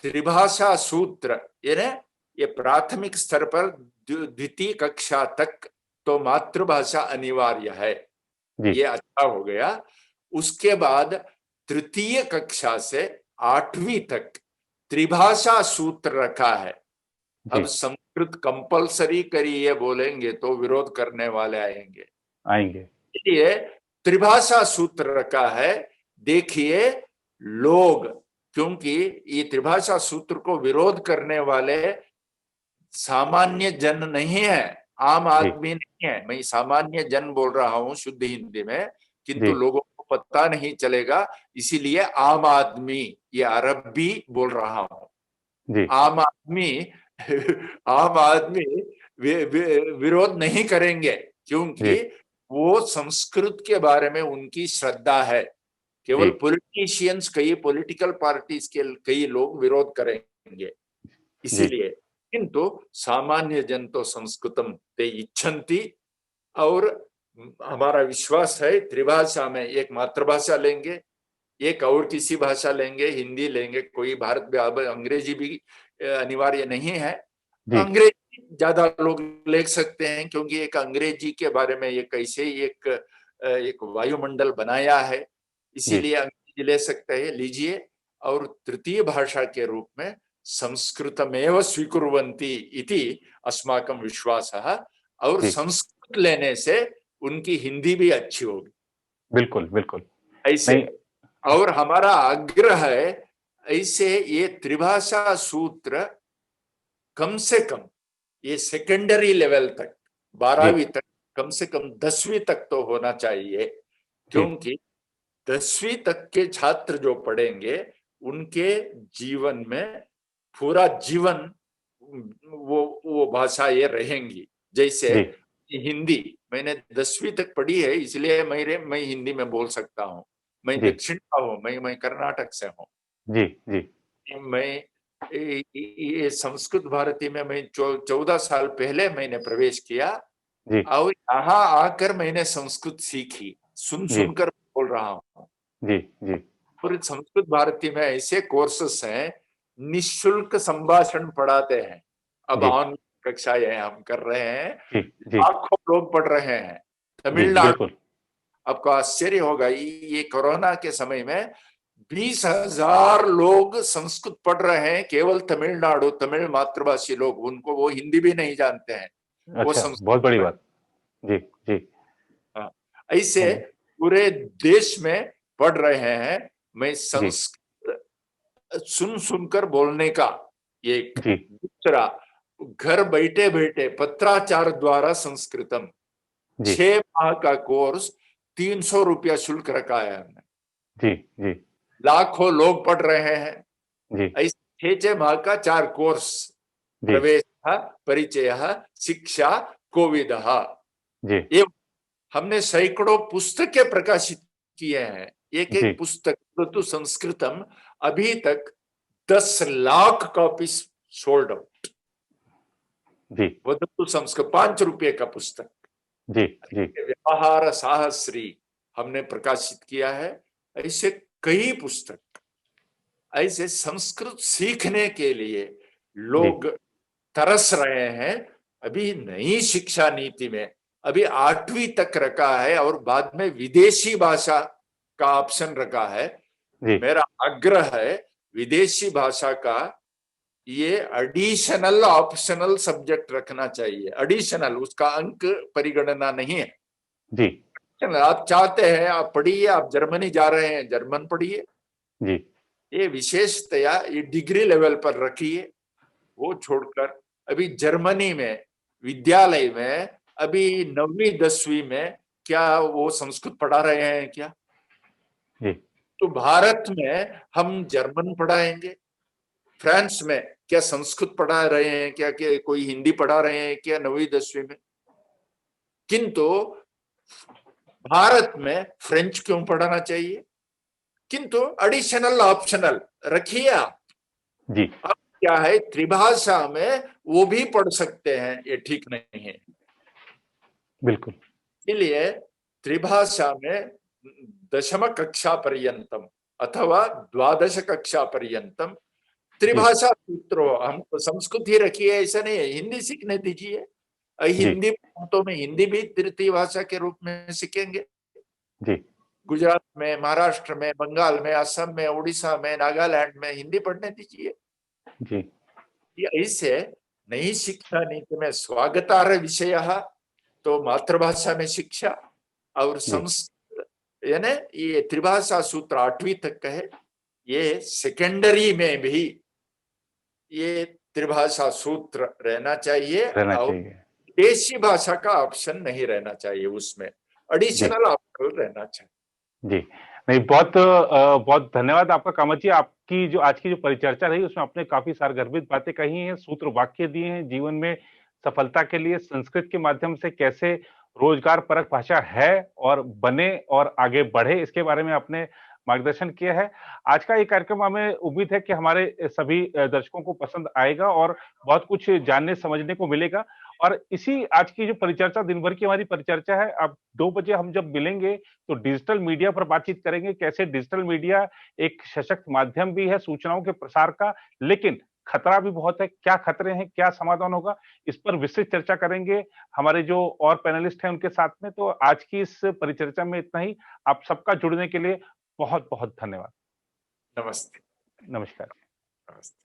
त्रिभाषा सूत्र, ये प्राथमिक स्तर पर द्वितीय कक्षा तक तो मातृभाषा अनिवार्य है, ये अच्छा हो गया। उसके बाद तृतीय कक्षा से 8वीं तक त्रिभाषा सूत्र रखा है। अब संस्कृत कंपलसरी करिए बोलेंगे तो विरोध करने वाले आएंगे, इसलिए त्रिभाषा सूत्र रखा है। देखिए लोग, क्योंकि ये त्रिभाषा सूत्र को विरोध करने वाले सामान्य जन नहीं है, आम आदमी नहीं है, मैं सामान्य जन बोल रहा हूँ शुद्ध हिंदी में, किंतु लोगों को पता नहीं चलेगा, इसीलिए आम आदमी, ये अरबी बोल रहा हूँ, आम आदमी आम आदमी विरोध नहीं करेंगे, क्योंकि वो संस्कृत के बारे में उनकी श्रद्धा है। केवल पॉलिटिशियंस, कई पॉलिटिकल पार्टीज के कई लोग विरोध करेंगे इसीलिए, किंतु सामान्य जन तो संस्कृतम ते इच्छन्ति। और हमारा विश्वास है त्रिभाषा में एक मातृभाषा लेंगे, एक और किसी भाषा लेंगे, हिंदी लेंगे, कोई भारत में अब अंग्रेजी भी अनिवार्य नहीं है। अंग्रेजी ज्यादा लोग ले सकते हैं, क्योंकि एक अंग्रेजी के बारे में एक ऐसे एक वायुमंडल बनाया है, इसीलिए अंग्रेजी ले सकते हैं, लीजिए। और तृतीय भाषा के रूप में संस्कृतमेव स्वीकुर्वन्ति इति अस्माकं विश्वासः। और संस्कृत लेने से उनकी हिंदी भी अच्छी होगी। बिल्कुल बिल्कुल ऐसे। और हमारा आग्रह है ऐसे ये त्रिभाषा सूत्र कम से कम ये सेकेंडरी लेवल तक, 12वीं तक, कम से कम 10वीं तक तो होना चाहिए, क्योंकि 10वीं तक के छात्र जो पढ़ेंगे उनके जीवन में पूरा जीवन वो भाषा ये रहेंगी। जैसे हिंदी मैंने 10वीं तक पढ़ी है, इसलिए मैं हिंदी में बोल सकता हूँ। मैं दक्षिण का हूँ, मैं कर्नाटक से हूँ। मैं ये संस्कृत भारती में मैं 14 साल पहले मैंने प्रवेश किया, और यहाँ आकर मैंने संस्कृत सीखी, सुनकर बोल रहा हूँ। और संस्कृत भारती में ऐसे कोर्सेस हैं, निःशुल्क संभाषण पढ़ाते हैं। अब ऑनलाइन कक्षाएं हम कर रहे हैं, लाखों लोग पढ़ रहे हैं। तमिलनाडु, आपको आश्चर्य होगा, ये कोरोना के समय में 20,000 लोग संस्कृत पढ़ रहे हैं, केवल तमिलनाडु, तमिल मातृभाषी लोग, उनको वो हिंदी भी नहीं जानते हैं। अच्छा, वो बहुत बड़ी बात। जी। ऐसे पूरे देश में पढ़ रहे हैं। मैं संस्कृत सुनकर बोलने का एक दूसरा, घर बैठे बैठे पत्राचार द्वारा संस्कृतम 6 माह का कोर्स 300 रुपया शुल्क रखा है हमने। लाखों लोग पढ़ रहे हैं। ऐसे 6 माह का 4 कोर्स, प्रवेश, परिचय, शिक्षा, कोविदः। हमने सैकड़ों पुस्तकें प्रकाशित किए हैं। एक पुस्तक वदतु संस्कृतम अभी तक 10 लाख कॉपी सोल्ड आउट। वदतु संस्कृत 5 रुपए का पुस्तक। व्यवहार साहस्री हमने प्रकाशित किया है। ऐसे कई पुस्तक, ऐसे संस्कृत सीखने के लिए लोग तरस रहे हैं। अभी नई शिक्षा नीति में अभी 8वीं तक रखा है, और बाद में विदेशी भाषा का ऑप्शन रखा है। मेरा आग्रह है विदेशी भाषा का ये एडिशनल ऑप्शनल सब्जेक्ट रखना चाहिए। एडिशनल, उसका अंक परिगणना नहीं है। आप चाहते हैं आप पढ़िए, आप जर्मनी जा रहे हैं जर्मन पढ़िए, ये विशेषतया ये डिग्री लेवल पर रखिए। वो छोड़कर अभी जर्मनी में विद्यालय में अभी 9वीं 10वीं में क्या वो संस्कृत पढ़ा रहे हैं क्या? तो भारत में हम जर्मन पढ़ाएंगे, फ्रांस में क्या संस्कृत पढ़ा रहे हैं क्या? कोई हिंदी पढ़ा रहे हैं क्या 9वीं 10वीं में? किंतु भारत में फ्रेंच क्यों पढ़ाना चाहिए? किंतु एडिशनल ऑप्शनल रखिए आप। अब क्या है, त्रिभाषा में वो भी पढ़ सकते हैं, ये ठीक नहीं है। बिल्कुल। इसलिए त्रिभाषा में 10वीं कक्षा पर्यंतम अथवा 12वीं कक्षा पर्यंतम त्रिभाषा सूत्रों, हमको संस्कृत ही रखिए ऐसा नहीं है, हिंदी सीखने दीजिए। हिंदी तो में हिंदी भी तृतीय भाषा के रूप में सीखेंगे। गुजरात में, महाराष्ट्र में, बंगाल में, असम में, उड़ीसा में, नागालैंड में हिंदी पढ़ने दीजिए। ये ऐसे नई शिक्षा नीति में स्वागतार्ह विषय तो मातृभाषा में शिक्षा और संस्कृत, यानी ये त्रिभाषा सूत्र 8वीं तक का है। ये सेकेंडरी में भी ये त्रिभाषा सूत्र रहना चाहिए, और देशी भाषा का ऑप्शन नहीं रहना चाहिए, उसमें एडिशनल ऑप्शन रहना चाहिए। नहीं, बहुत बहुत धन्यवाद आपका कामत जी। आपकी जो आज की जो परिचर्चा रही उसमें आपने काफी सारगर्भित बातें कही हैं, सूत्र वाक्य दिए हैं, जीवन में सफलता के लिए संस्कृत के माध्यम से कैसे रोजगार परक भाषा है और बने और आगे बढ़े, इसके बारे में आपने मार्गदर्शन किया है। आज का ये कार्यक्रम हमें उम्मीद है कि हमारे सभी दर्शकों को पसंद आएगा और बहुत कुछ जानने समझने को मिलेगा। और इसी आज की जो परिचर्चा दिन भर की हमारी परिचर्चा है, अब 2 बजे हम जब मिलेंगे तो डिजिटल मीडिया पर बातचीत करेंगे, कैसे डिजिटल मीडिया एक सशक्त माध्यम भी है सूचनाओं के प्रसार का, लेकिन खतरा भी बहुत है। क्या खतरे हैं, क्या समाधान होगा, इस पर विस्तृत चर्चा करेंगे हमारे जो और पैनलिस्ट हैं उनके साथ में। तो आज की इस परिचर्चा में इतना ही। आप सबका जुड़ने के लिए बहुत बहुत धन्यवाद। नमस्ते। नमस्कार। नमस्ते।